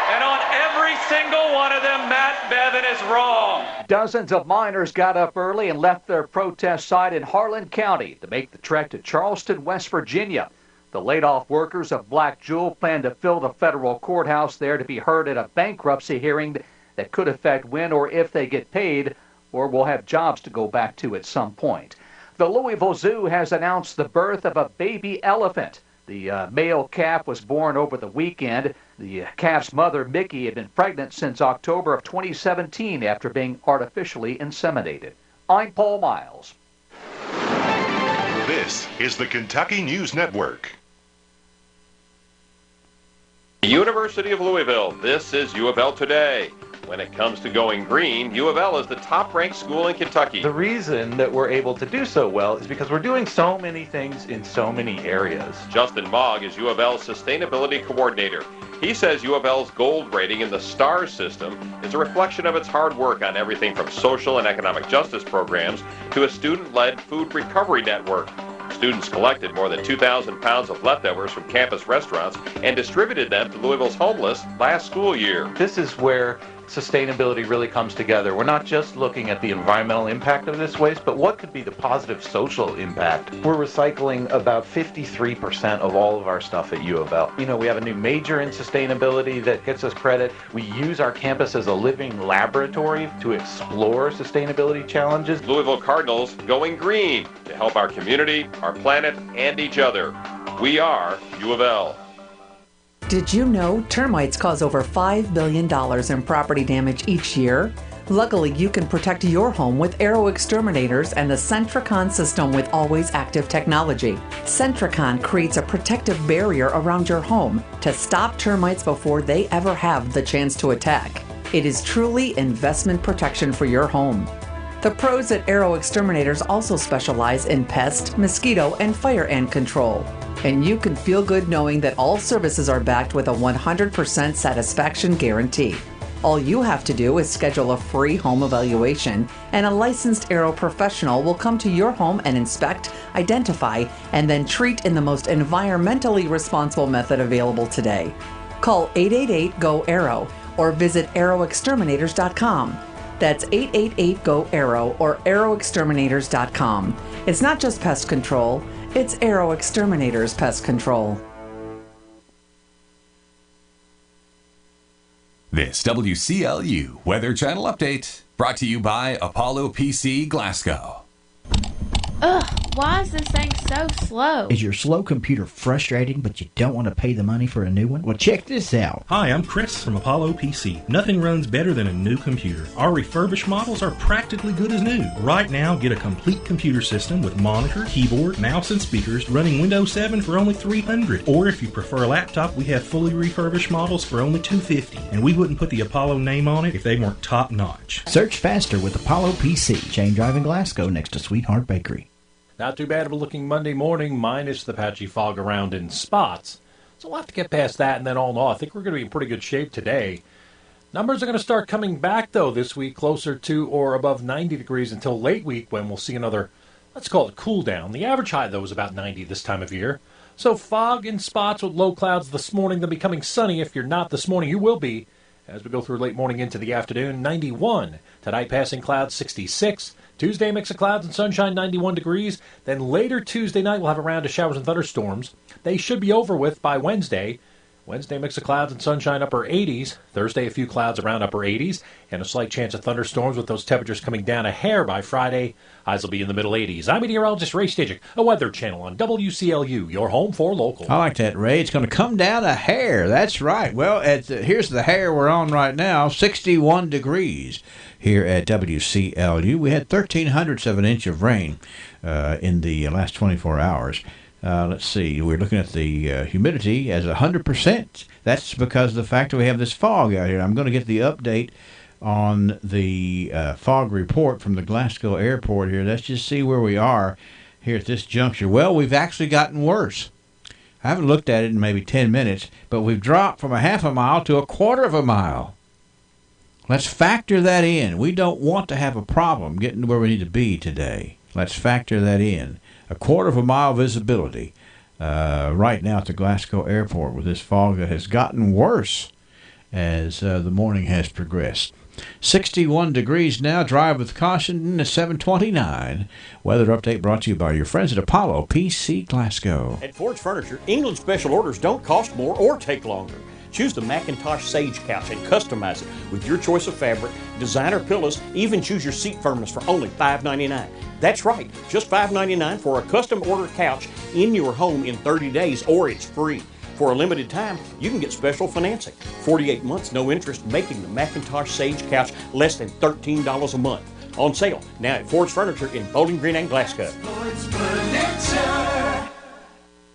And on every single one of them, Matt Bevin is wrong. Dozens of miners got up early and left their protest site in Harlan County to make the trek to Charleston, West Virginia. The laid-off workers of Black Jewel plan to fill the federal courthouse there to be heard at a bankruptcy hearing that could affect when or if they get paid or will have jobs to go back to at some point. The Louisville Zoo has announced the birth of a baby elephant. The male calf was born over the weekend. The calf's mother, Mickey, had been pregnant since October of 2017 after being artificially inseminated. I'm Paul Miles. This is the Kentucky News Network. University of Louisville, this is U of L Today. When it comes to going green, U of L is the top-ranked school in Kentucky. The reason that we're able to do so well is because we're doing so many things in so many areas. Justin Mogg is U of L's Sustainability Coordinator. He says U of L's gold rating in the STARS system is a reflection of its hard work on everything from social and economic justice programs to a student-led food recovery network. Students collected more than 2,000 pounds of leftovers from campus restaurants and distributed them to Louisville's homeless last school year. This is where sustainability really comes together. We're not just looking at the environmental impact of this waste, but what could be the positive social impact. We're recycling about 53% of all of our stuff at U of L. You know, we have a new major in sustainability that gets us credit. We use our campus as a living laboratory to explore sustainability challenges. Louisville Cardinals going green to help our community, our planet, and each other. We are U of L. Did you know termites cause over $5 billion in property damage each year? Luckily, you can protect your home with Arrow Exterminators and the Centricon system with always active technology. Centricon creates a protective barrier around your home to stop termites before they ever have the chance to attack. It is truly investment protection for your home. The pros at Arrow Exterminators also specialize in pest, mosquito, and fire ant control. And you can feel good knowing that all services are backed with a 100% satisfaction guarantee. All you have to do is schedule a free home evaluation, and a licensed Arrow professional will come to your home and inspect, identify, and then treat in the most environmentally responsible method available today. Call 888-GO-ARROW or visit arrowexterminators.com. That's 888-GO-ARROW or arrowexterminators.com. It's not just pest control, it's Arrow Exterminators Pest Control. This WCLU Weather Channel update brought to you by Apollo PC Glasgow. Ugh, why is this thing so slow? Is your slow computer frustrating, but you don't want to pay the money for a new one? Well, check this out. Hi, I'm Chris from Apollo PC. Nothing runs better than a new computer. Our refurbished models are practically good as new. Right now, get a complete computer system with monitor, keyboard, mouse, and speakers running Windows 7 for only $300. Or if you prefer a laptop, we have fully refurbished models for only $250. And we wouldn't put the Apollo name on it if they weren't top notch. Search faster with Apollo PC. Chain Drive in Glasgow next to Sweetheart Bakery. Not too bad of a looking Monday morning, minus the patchy fog around in spots. So we'll have to get past that, and then all in all, I think we're going to be in pretty good shape today. Numbers are going to start coming back, though, this week, closer to or above 90 degrees until late week when we'll see another, let's call it cool down. The average high, though, is about 90 this time of year. So fog in spots with low clouds this morning, then becoming sunny. If you're not this morning, you will be as we go through late morning into the afternoon. 91. Tonight, passing clouds, 66. Tuesday, mix of clouds and sunshine, 91 degrees. Then later Tuesday night, we'll have a round of showers and thunderstorms. They should be over with by Wednesday. Wednesday, mix of clouds and sunshine, upper 80s. Thursday, a few clouds around upper 80s. And a slight chance of thunderstorms with those temperatures coming down a hair by Friday. Highs will be in the middle 80s. I'm meteorologist Ray Stajic, a weather channel on WCLU, your home for local. I like that, Ray. It's going to come down a hair. That's right. Well, here's the hair we're on right now, 61 degrees here at WCLU. We had 0.13 of an inch of rain in the last 24 hours. Let's see, we're looking at the humidity as 100%. That's because of the fact that we have this fog out here. I'm going to get the update on the fog report from the Glasgow airport here. Let's just see where we are here at this juncture. Well, we've actually gotten worse. I haven't looked at it in maybe 10 minutes, but we've dropped from a half a mile to a quarter of a mile. Let's factor that in. We don't want to have a problem getting to where we need to be today. Let's factor that in. A quarter of a mile visibility right now at the Glasgow airport with this fog that has gotten worse as the morning has progressed. 61 degrees now. Drive with caution. 7:29. Weather update brought to you by your friends at Apollo PC Glasgow. At Ford's Furniture, England special orders don't cost more or take longer. Choose the Macintosh Sage Couch and customize it with your choice of fabric, designer pillows, even choose your seat firmness for only $5.99. That's right, just $5.99 for a custom order couch in your home in 30 days, or it's free. For a limited time, you can get special financing. 48 months, no interest, making the Macintosh Sage Couch less than $13 a month. On sale now at Ford's Furniture in Bowling Green and Glasgow.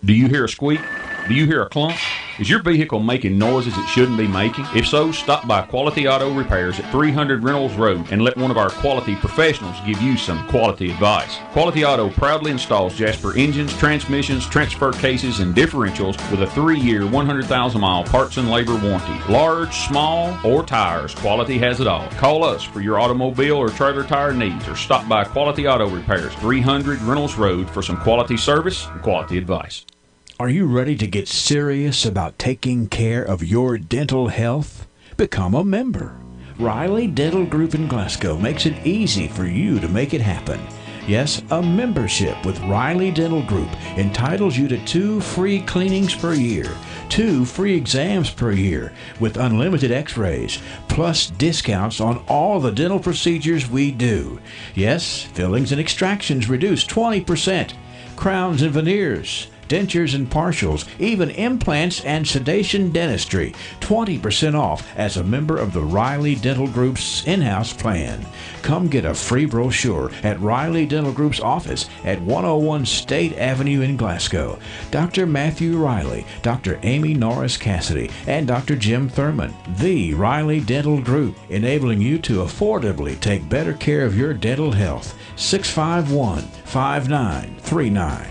Do you hear a squeak? Do you hear a clunk? Is your vehicle making noises it shouldn't be making? If so, stop by Quality Auto Repairs at 300 Reynolds Road and let one of our quality professionals give you some quality advice. Quality Auto proudly installs Jasper engines, transmissions, transfer cases, and differentials with a 3-year, 100,000-mile parts and labor warranty. Large, small, or tires, Quality has it all. Call us for your automobile or trailer tire needs or stop by Quality Auto Repairs, 300 Reynolds Road for some quality service and quality advice. Are you ready to get serious about taking care of your dental health? Become a member. Riley Dental Group in Glasgow makes it easy for you to make it happen. Yes, a membership with Riley Dental Group entitles you to 2 free cleanings per year, 2 free exams per year with unlimited x-rays, plus discounts on all the dental procedures we do. Yes, fillings and extractions reduced 20%, crowns and veneers, dentures and partials, even implants and sedation dentistry, 20% off as a member of the Riley Dental Group's in-house plan. Come get a free brochure at Riley Dental Group's office at 101 State Avenue in Glasgow. Dr. Matthew Riley, Dr. Amy Norris Cassidy, and Dr. Jim Thurman. The Riley Dental Group, enabling you to affordably take better care of your dental health. 651-5939.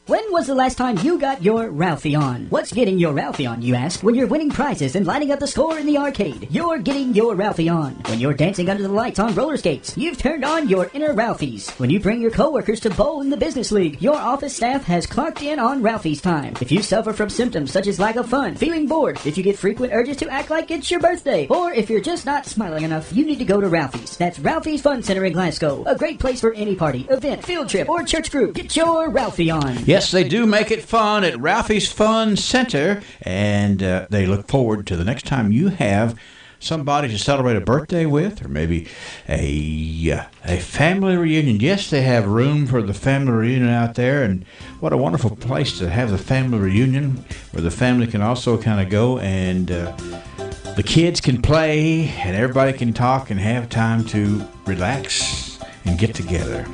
When was the last time you got your Ralphie on? What's getting your Ralphie on, you ask? When you're winning prizes and lighting up the score in the arcade, you're getting your Ralphie on. When you're dancing under the lights on roller skates, you've turned on your inner Ralphies. When you bring your coworkers to bowl in the business league, your office staff has clocked in on Ralphie's time. If you suffer from symptoms such as lack of fun, feeling bored, if you get frequent urges to act like it's your birthday, or if you're just not smiling enough, you need to go to Ralphie's. That's Ralphie's Fun Center in Glasgow. A great place for any party, event, field trip, or church group. Get your Ralphie on. Yes, they do make it fun at Ralphie's Fun Center, and they look forward to the next time you have somebody to celebrate a birthday with, or maybe a family reunion. Yes, they have room for the family reunion out there, and what a wonderful place to have the family reunion where the family can also kind of go and the kids can play and everybody can talk and have time to relax and get together.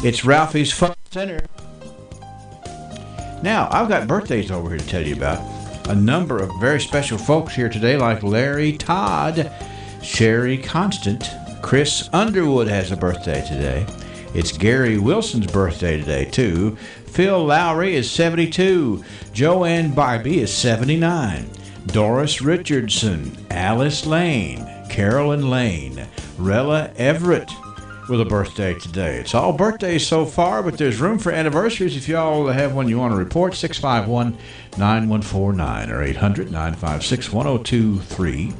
It's Ralphie's Fun Center. Now, I've got birthdays over here to tell you about. A number of very special folks here today, like Larry Todd, Sherry Constant, Chris Underwood has a birthday today. It's Gary Wilson's birthday today, too. Phil Lowry is 72. Joanne Barbie is 79. Doris Richardson, Alice Lane, Carolyn Lane, Rella Everett with a birthday today. It's all birthdays so far, but there's room for anniversaries. If y'all have one you want to report, 651-9149 or 800-956-1023.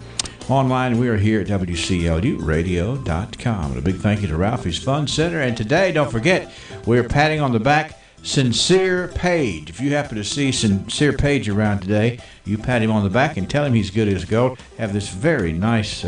Online, we are here at WCLUradio.com. And a big thank you to Ralphie's Fun Center. And today, don't forget, we're patting on the back Sincere Page. If you happen to see Sincere Page around today, you pat him on the back and tell him he's good as gold. Have this very nice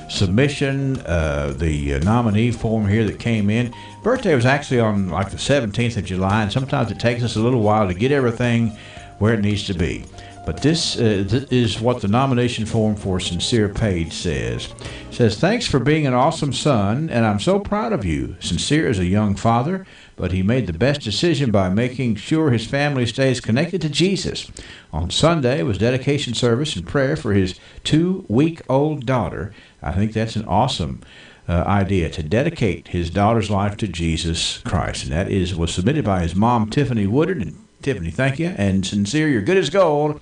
submission, the nominee form here that came in. Birthday was actually on like the 17th of July, and sometimes it takes us a little while to get everything where it needs to be. But this is what the nomination form for Sincere Page says. It says, thanks for being an awesome son, and I'm so proud of you. Sincere is a young father, but he made the best decision by making sure his family stays connected to Jesus. On Sunday was dedication service and prayer for his 2-week-old daughter. I think that's an awesome idea, to dedicate his daughter's life to Jesus Christ. And that was submitted by his mom, Tiffany Woodard. And Tiffany, thank you. And Sincere, you're good as gold.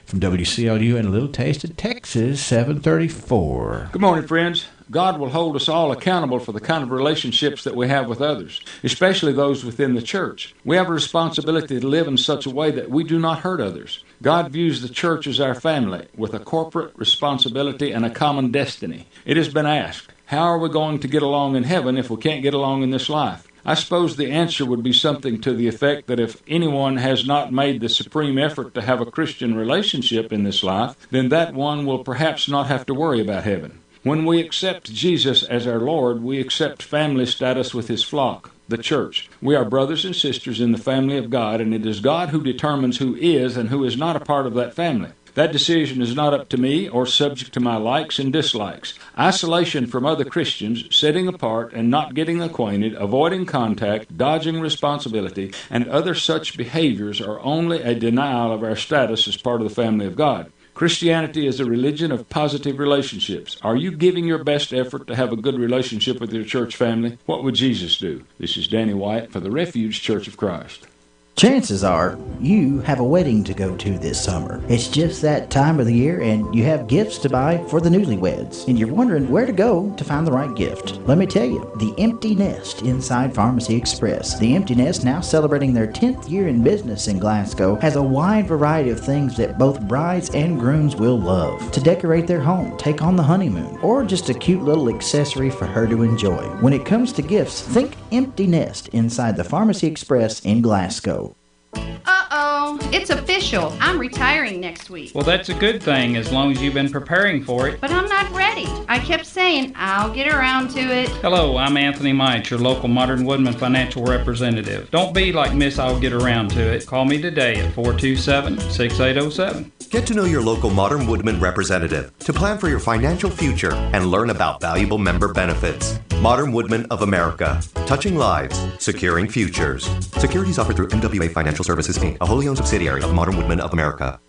From WCLU in Little Taste of Texas, 734. Good morning, friends. God will hold us all accountable for the kind of relationships that we have with others, especially those within the church. We have a responsibility to live in such a way that we do not hurt others. God views the church as our family, with a corporate responsibility and a common destiny. It has been asked, how are we going to get along in heaven if we can't get along in this life? I suppose the answer would be something to the effect that if anyone has not made the supreme effort to have a Christian relationship in this life, then that one will perhaps not have to worry about heaven. When we accept Jesus as our Lord, we accept family status with his flock, the church. We are brothers and sisters in the family of God, and it is God who determines who is and who is not a part of that family. That decision is not up to me or subject to my likes and dislikes. Isolation from other Christians, sitting apart and not getting acquainted, avoiding contact, dodging responsibility, and other such behaviors are only a denial of our status as part of the family of God. Christianity is a religion of positive relationships. Are you giving your best effort to have a good relationship with your church family? What would Jesus do? This is Danny White for the Refuge Church of Christ. Chances are you have a wedding to go to this summer. It's just that time of the year and you have gifts to buy for the newlyweds. And you're wondering where to go to find the right gift. Let me tell you, the Empty Nest inside Pharmacy Express. The Empty Nest, now celebrating their 10th year in business in Glasgow, has a wide variety of things that both brides and grooms will love. To decorate their home, take on the honeymoon, or just a cute little accessory for her to enjoy. When it comes to gifts, think Empty Nest inside the Pharmacy Express in Glasgow. Uh-oh, it's official. I'm retiring next week. Well, that's a good thing as long as you've been preparing for it. But I'm not ready. I kept saying I'll get around to it. Hello, I'm Anthony Mite, your local Modern Woodman financial representative. Don't be like Miss I'll get around to it. Call me today at 427-6807. Get to know your local Modern Woodman representative to plan for your financial future and learn about valuable member benefits. Modern Woodman of America. Touching lives, securing futures. Securities offered through MWA Financial Services, Inc., a wholly owned subsidiary of Modern Woodman of America.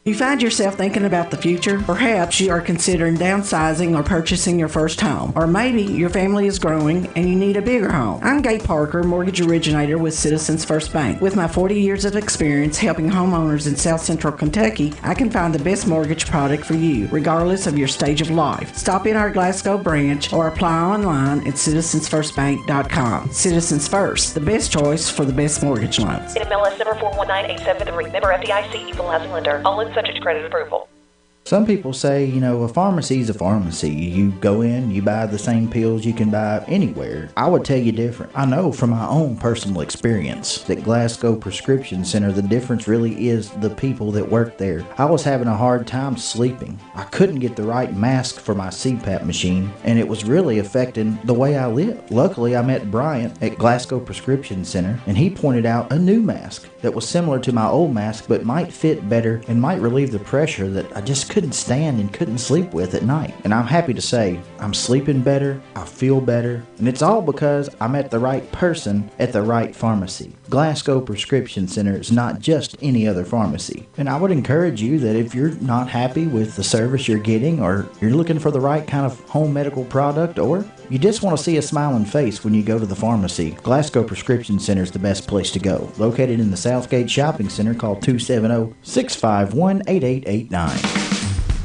You find yourself thinking about the future? Perhaps you are considering downsizing or purchasing your first home. Or maybe your family is growing and you need a bigger home. I'm Gay Parker, mortgage originator with Citizens First Bank. With my 40 years of experience helping homeowners in South Central Kentucky, I can find the best mortgage product for you, regardless of your stage of life. Stop in our Glasgow branch or apply online at citizensfirstbank.com. Citizens First, the best choice for the best mortgage loans. NMLS number 419873. Member FDIC, equal housing lender. All in subject to credit approval. Some people say, a pharmacy is a pharmacy. You go in, you buy the same pills you can buy anywhere. I would tell you different. I know from my own personal experience that Glasgow Prescription Center, the difference really is the people that work there. I was having a hard time sleeping. I couldn't get the right mask for my CPAP machine, and it was really affecting the way I live. Luckily, I met Bryant at Glasgow Prescription Center, and he pointed out a new mask that was similar to my old mask but might fit better and might relieve the pressure that I just couldn't stand and couldn't sleep with at night. And I'm happy to say I'm sleeping better, I feel better, and it's all because I'm at the right person at the right pharmacy. Glasgow Prescription Center is not just any other pharmacy. And I would encourage you that if you're not happy with the service you're getting, or you're looking for the right kind of home medical product, or you just want to see a smiling face when you go to the pharmacy, Glasgow Prescription Center is the best place to go. Located in the Southgate Shopping Center, call 270-651-8889.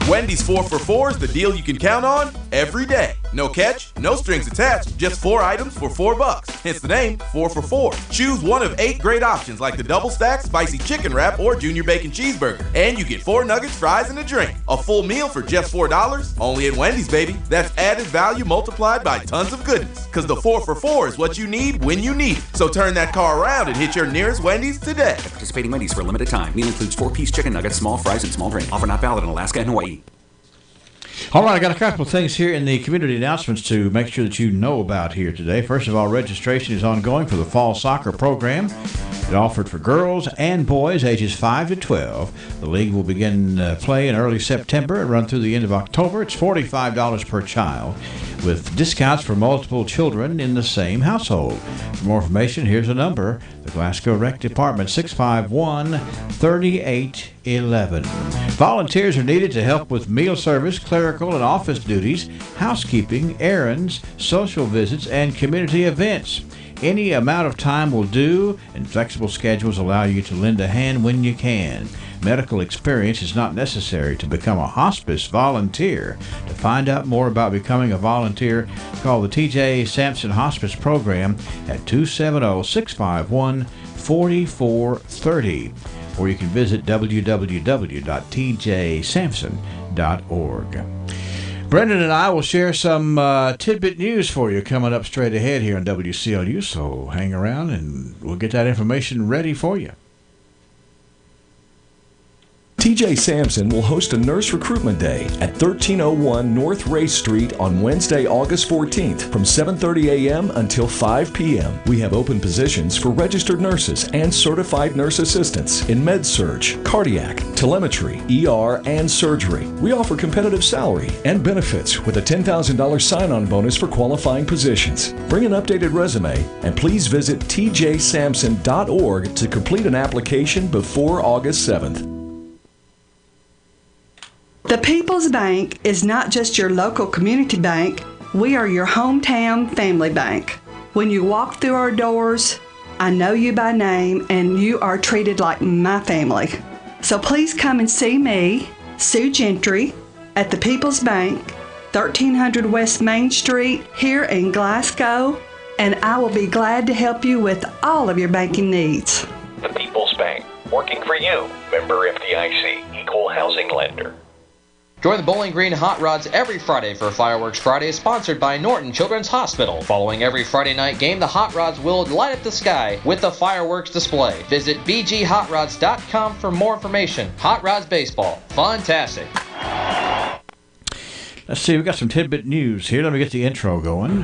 Wendy's 4 for 4 is the deal you can count on every day. No catch, no strings attached, just 4 items for $4. Hence the name, 4 for 4. Choose one of 8 great options like the double stack, spicy chicken wrap, or junior bacon cheeseburger. And you get 4 nuggets, fries, and a drink. A full meal for just $4? Only at Wendy's, baby. That's added value multiplied by tons of goodness. Cause the 4 for 4 is what you need when you need it. So turn that car around and hit your nearest Wendy's today. At participating Wendy's for a limited time. Meal includes 4-piece chicken nuggets, small fries, and small drink. Offer not valid in Alaska and Hawaii. All right, I got a couple of things here in the community announcements to make sure that you know about here today. First of all, registration is ongoing for the fall soccer program. It's offered for girls and boys ages 5 to 12. The league will begin play in early September and run through the end of October. It's $45 per child with discounts for multiple children in the same household. For more information, here's a number. The Glasgow Rec Department, 651-3811. Volunteers are needed to help with meal service, clerical and office duties, housekeeping, errands, social visits, and community events. Any amount of time will do, and flexible schedules allow you to lend a hand when you can. Medical experience is not necessary to become a hospice volunteer. To find out more about becoming a volunteer, call the TJ Sampson Hospice Program at 270-651-4430. Or you can visit www.tjsampson.org. Brendan and I will share some tidbit news for you coming up straight ahead here on WCLU, so hang around and we'll get that information ready for you. TJ Sampson will host a nurse recruitment day at 1301 North Ray Street on Wednesday, August 14th from 7:30 a.m. until 5 p.m. We have open positions for registered nurses and certified nurse assistants in med-surg, cardiac, telemetry, ER, and surgery. We offer competitive salary and benefits with a $10,000 sign-on bonus for qualifying positions. Bring an updated resume and please visit tjsampson.org to complete an application before August 7th. The People's Bank is not just your local community bank. We are your hometown family bank. When you walk through our doors, I know you by name and you are treated like my family. So please come and see me, Sue Gentry, at the People's Bank, 1300 West Main Street here in Glasgow, and I will be glad to help you with all of your banking needs. The People's Bank, working for you. Member FDIC, Equal Housing Lender. Join the Bowling Green Hot Rods every Friday for Fireworks Friday, sponsored by Norton Children's Hospital. Following every Friday night game, the Hot Rods will light up the sky with a fireworks display. Visit bghotrods.com for more information. Hot Rods Baseball. Fantastic. Let's see, we got some tidbit news here. Let me get the intro going.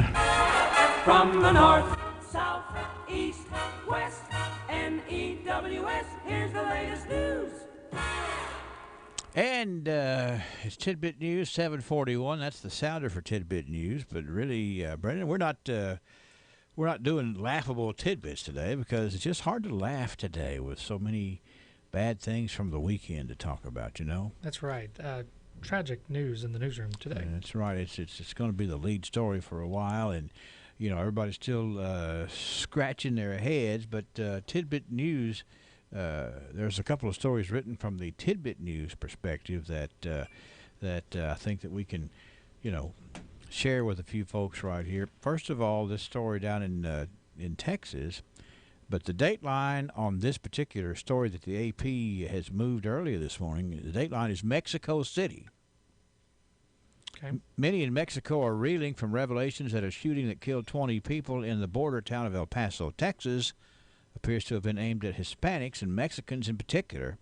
From the north, south, east, west, NEWS, here's the latest news. And it's Tidbit News 741. That's the sounder for Tidbit News. But really, Brendan, we're not doing laughable tidbits today because it's just hard to laugh today with so many bad things from the weekend to talk about. You know. That's right. Tragic news in the newsroom today. That's right. It's going to be the lead story for a while, and you know everybody's still scratching their heads. But Tidbit News. There's a couple of stories written from the Tidbit News perspective that I think that we can, share with a few folks right here. First of all, this story down in Texas, but the date line on this particular story that the AP has moved earlier this morning, the date line is Mexico City. Okay. Many in Mexico are reeling from revelations that a shooting that killed 20 people in the border town of El Paso, Texas, appears to have been aimed at Hispanics and Mexicans in particular.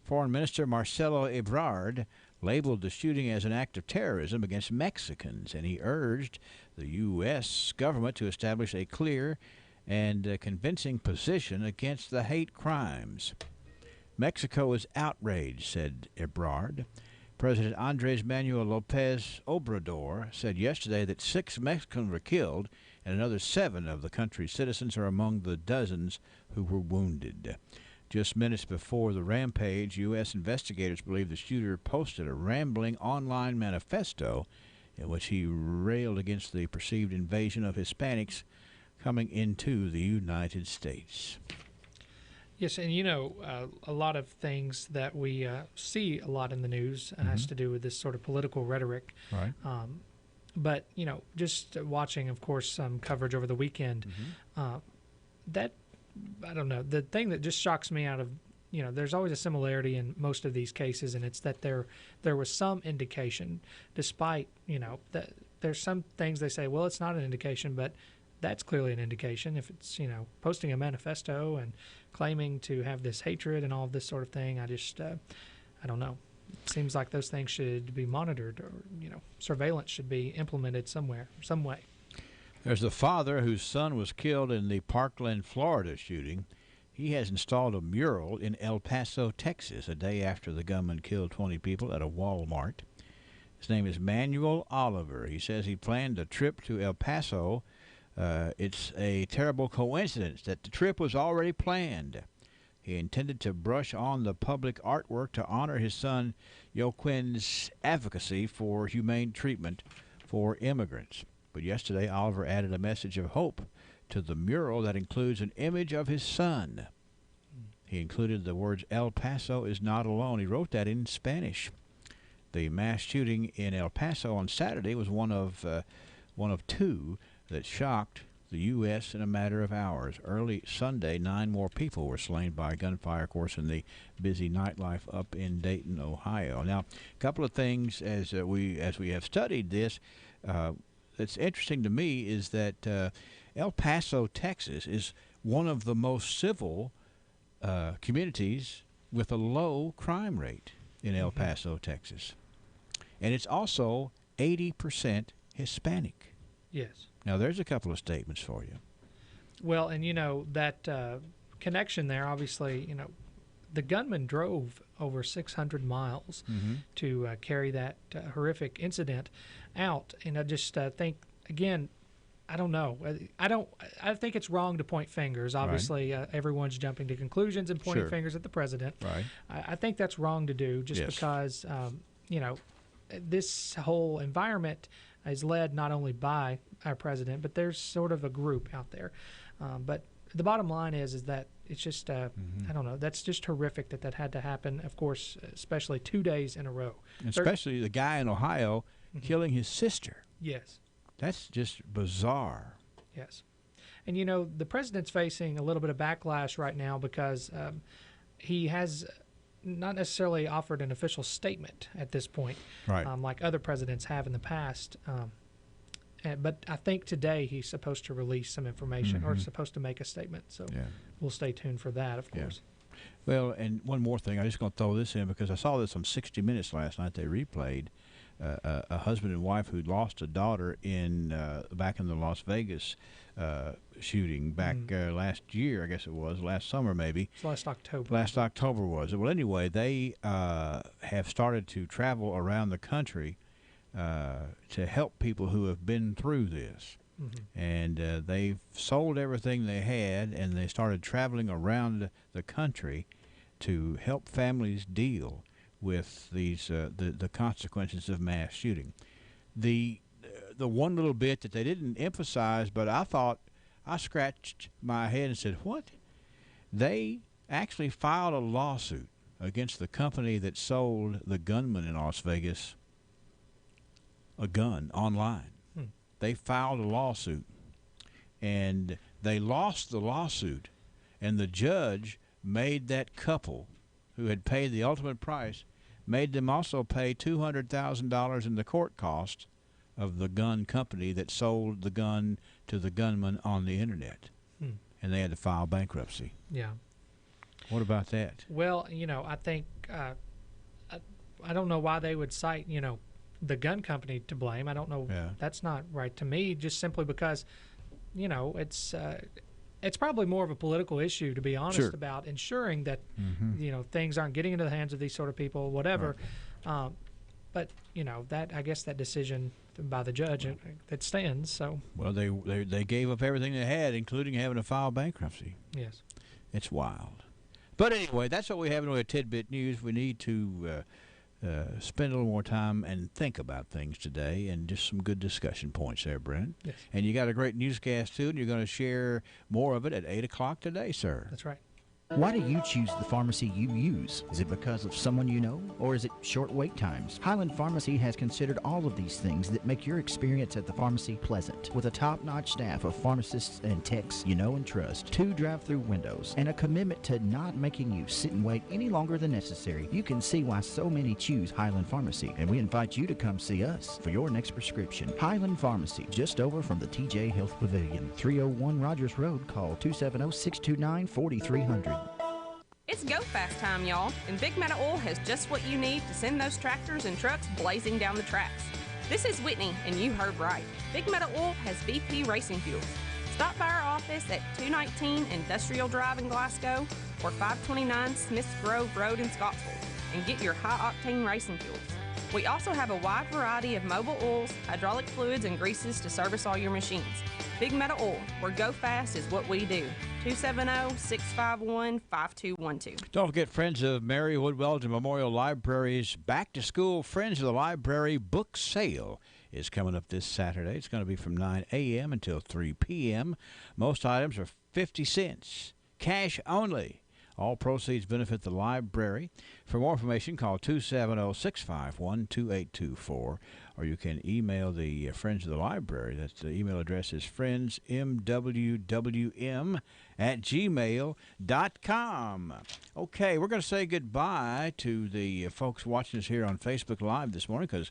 Foreign Minister Marcelo Ebrard labeled the shooting as an act of terrorism against Mexicans, and he urged the U.S. government to establish a clear and convincing position against the hate crimes. Mexico is outraged, said Ebrard. President Andres Manuel Lopez Obrador said yesterday that 6 Mexicans were killed and another 7 of the country's citizens are among the dozens who were wounded. Just minutes before the rampage, U.S. investigators believe the shooter posted a rambling online manifesto in which he railed against the perceived invasion of Hispanics coming into the United States. Yes, and a lot of things that we see a lot in the news has to do with this sort of political rhetoric. Right. But, just watching, of course, some coverage over the weekend, that, I don't know, the thing that just shocks me out of, there's always a similarity in most of these cases, and it's that there was some indication, despite, that there's some things they say, well, it's not an indication, but that's clearly an indication. If it's, posting a manifesto and claiming to have this hatred and all of this sort of thing, I just, I don't know. It seems like those things should be monitored, or surveillance should be implemented somewhere, some way. There's a father whose son was killed in the Parkland, Florida shooting. He has installed a mural in El Paso, Texas, a day after the gunman killed 20 people at a Walmart. His name is Manuel Oliver. He says he planned a trip to El Paso. It's a terrible coincidence that the trip was already planned. He intended to brush on the public artwork to honor his son Joaquin's advocacy for humane treatment for immigrants. But yesterday, Oliver added a message of hope to the mural that includes an image of his son. He included the words, "El Paso is not alone." He wrote that in Spanish. The mass shooting in El Paso on Saturday was one of 2 that shocked the U.S. in a matter of hours. Early Sunday, 9 more people were slain by gunfire, of course, in the busy nightlife up in Dayton, Ohio. Now, a couple of things as we have studied this, that's interesting to me is that El Paso, Texas, is one of the most civil communities with a low crime rate. in El Paso, Texas. And it's also 80% Hispanic. Yes. Now, there's a couple of statements for you. Well, and that connection there, obviously, the gunman drove over 600 miles to carry that horrific incident out. And I just think, again, I don't know. I think it's wrong to point fingers. Obviously, everyone's jumping to conclusions and pointing fingers at the president. Right. I think that's wrong to do just because, this whole environment is led not only by our president, but there's sort of a group out there. But the bottom line is that it's just, I don't know, that's just horrific that had to happen, of course, especially 2 days in a row. Especially the guy in Ohio killing his sister. Yes. That's just bizarre. Yes. And, the president's facing a little bit of backlash right now because he has not necessarily offered an official statement at this point, like other presidents have in the past. But I think today he's supposed to release some information or supposed to make a statement. So we'll stay tuned for that, of course. Well, and one more thing. I'm just going to throw this in because I saw this on 60 Minutes last night. They replayed a husband and wife who'd lost a daughter back in the Las Vegas shooting back last year, I guess it was, last summer maybe. It's last October. Last October was it. Well, anyway, they have started to travel around the country to help people who have been through this. And they've sold everything they had, and they started traveling around the country to help families deal with these the consequences of mass shooting. The one little bit that they didn't emphasize, but I scratched my head and said, what? They actually filed a lawsuit against the company that sold the gunman in Las Vegas a gun online. They filed a lawsuit, and they lost the lawsuit, and the judge made that couple who had paid the ultimate price, made them also pay $200,000 in the court cost of the gun company that sold the gun to the gunman on the internet. And they had to file bankruptcy. Yeah. What about that? Well, I think I don't know why they would cite, the gun company to blame. I don't know. Yeah. That's not right to me, just simply because, it's probably more of a political issue, to be honest, about ensuring that, things aren't getting into the hands of these sort of people, whatever. Right. But, I guess that decision by the judge, that stands. So. Well, they gave up everything they had, including having to file bankruptcy. Yes. It's wild. But anyway, that's what we have in the way of tidbit news. We need to spend a little more time and think about things today, and just some good discussion points there, Brent. Yes. And you got a great newscast, too, and you're going to share more of it at 8 o'clock today, sir. That's right. Why do you choose the pharmacy you use? Is it because of someone you know, or is it short wait times? Highland Pharmacy has considered all of these things that make your experience at the pharmacy pleasant. With a top-notch staff of pharmacists and techs you know and trust, 2 drive-through windows, and a commitment to not making you sit and wait any longer than necessary, you can see why so many choose Highland Pharmacy, and we invite you to come see us for your next prescription. Highland Pharmacy, just over from the TJ Health Pavilion, 301 Rogers Road. Call 270-629-4300. It's go fast time, y'all, and Big Meadow Oil has just what you need to send those tractors and trucks blazing down the tracks. This is Whitney, and you heard right. Big Meadow Oil has BP racing fuels. Stop by our office at 219 Industrial Drive in Glasgow or 529 Smiths Grove Road in Scottsville and get your high-octane racing fuels. We also have a wide variety of mobile oils, hydraulic fluids, and greases to service all your machines. Big Meadow Oil, where go fast is what we do. 270-651-5212. Don't forget, Friends of Mary Woodwelton Memorial Library's Back to School Friends of the Library book sale is coming up this Saturday. It's going to be from 9 a.m. until 3 p.m. Most items are 50 cents, cash only. All proceeds benefit the library. For more information, call 270-651-2824, or you can email the Friends of the Library. That's the email address is friendsmwwm@gmail.com. Okay, we're going to say goodbye to the folks watching us here on Facebook Live this morning, because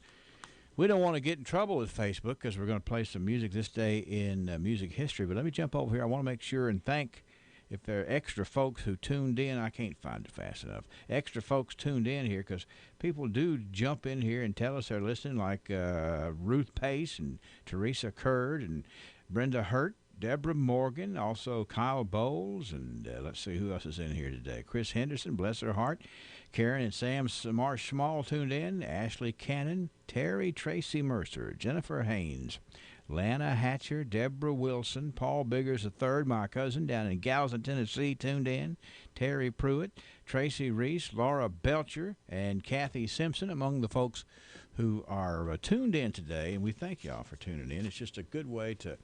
we don't want to get in trouble with Facebook, because we're going to play some music this day in music history. But let me jump over here. I want to make sure and thank if there are extra folks who tuned in, I can't find it fast enough. Extra folks tuned in here because people do jump in here and tell us they're listening, like Ruth Pace and Teresa Curd and Brenda Hurt, Deborah Morgan, also Kyle Bowles, and let's see who else is in here today. Chris Henderson, bless her heart. Karen and Sam Marsh Small tuned in. Ashley Cannon, Terry Tracy Mercer, Jennifer Haynes, Lana Hatcher, Deborah Wilson, Paul Biggers III, my cousin down in Galveston, Tennessee, tuned in. Terry Pruitt, Tracy Reese, Laura Belcher, and Kathy Simpson among the folks who are tuned in today, and we thank y'all for tuning in. It's just a good way to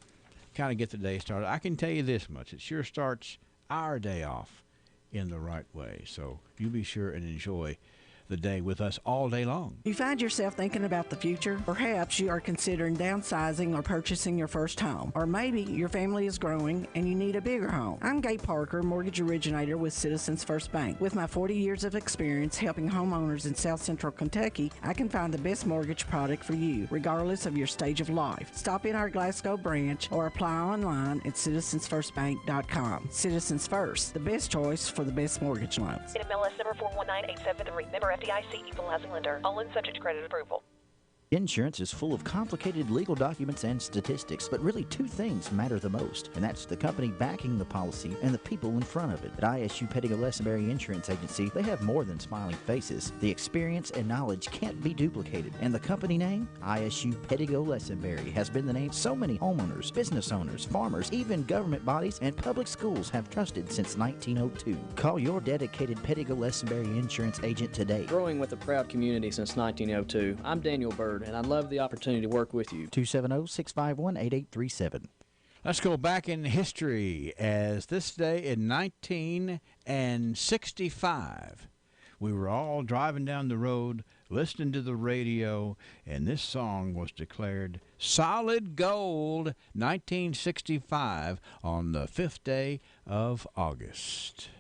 kind of get the day started. I can tell you this much. It sure starts our day off in the right way. So you be sure and enjoy the day with us all day long. You find yourself thinking about the future? Perhaps you are considering downsizing or purchasing your first home. Or maybe your family is growing and you need a bigger home. I'm Gay Parker, mortgage originator with Citizens First Bank. With my 40 years of experience helping homeowners in South Central Kentucky, I can find the best mortgage product for you, regardless of your stage of life. Stop in our Glasgow branch or apply online at citizensfirstbank.com. Citizens First, the best choice for the best mortgage loans. NMLS number 419873. Member FDIC, equal housing lender. All in subject to credit approval. Insurance is full of complicated legal documents and statistics, but really two things matter the most, and that's the company backing the policy and the people in front of it. At ISU Pettigo Lessenberry Insurance Agency, they have more than smiling faces. The experience and knowledge can't be duplicated, and the company name, ISU Pettigo Lessenberry, has been the name so many homeowners, business owners, farmers, even government bodies, and public schools have trusted since 1902. Call your dedicated Pettigo Lessenberry Insurance agent today. Growing with a proud community since 1902, I'm Daniel Bird, and I'd love the opportunity to work with you. 270-651-8837. Let's go back in history, as this day in 1965, we were all driving down the road, listening to the radio, and this song was declared solid gold, 1965, on the 5th day of August.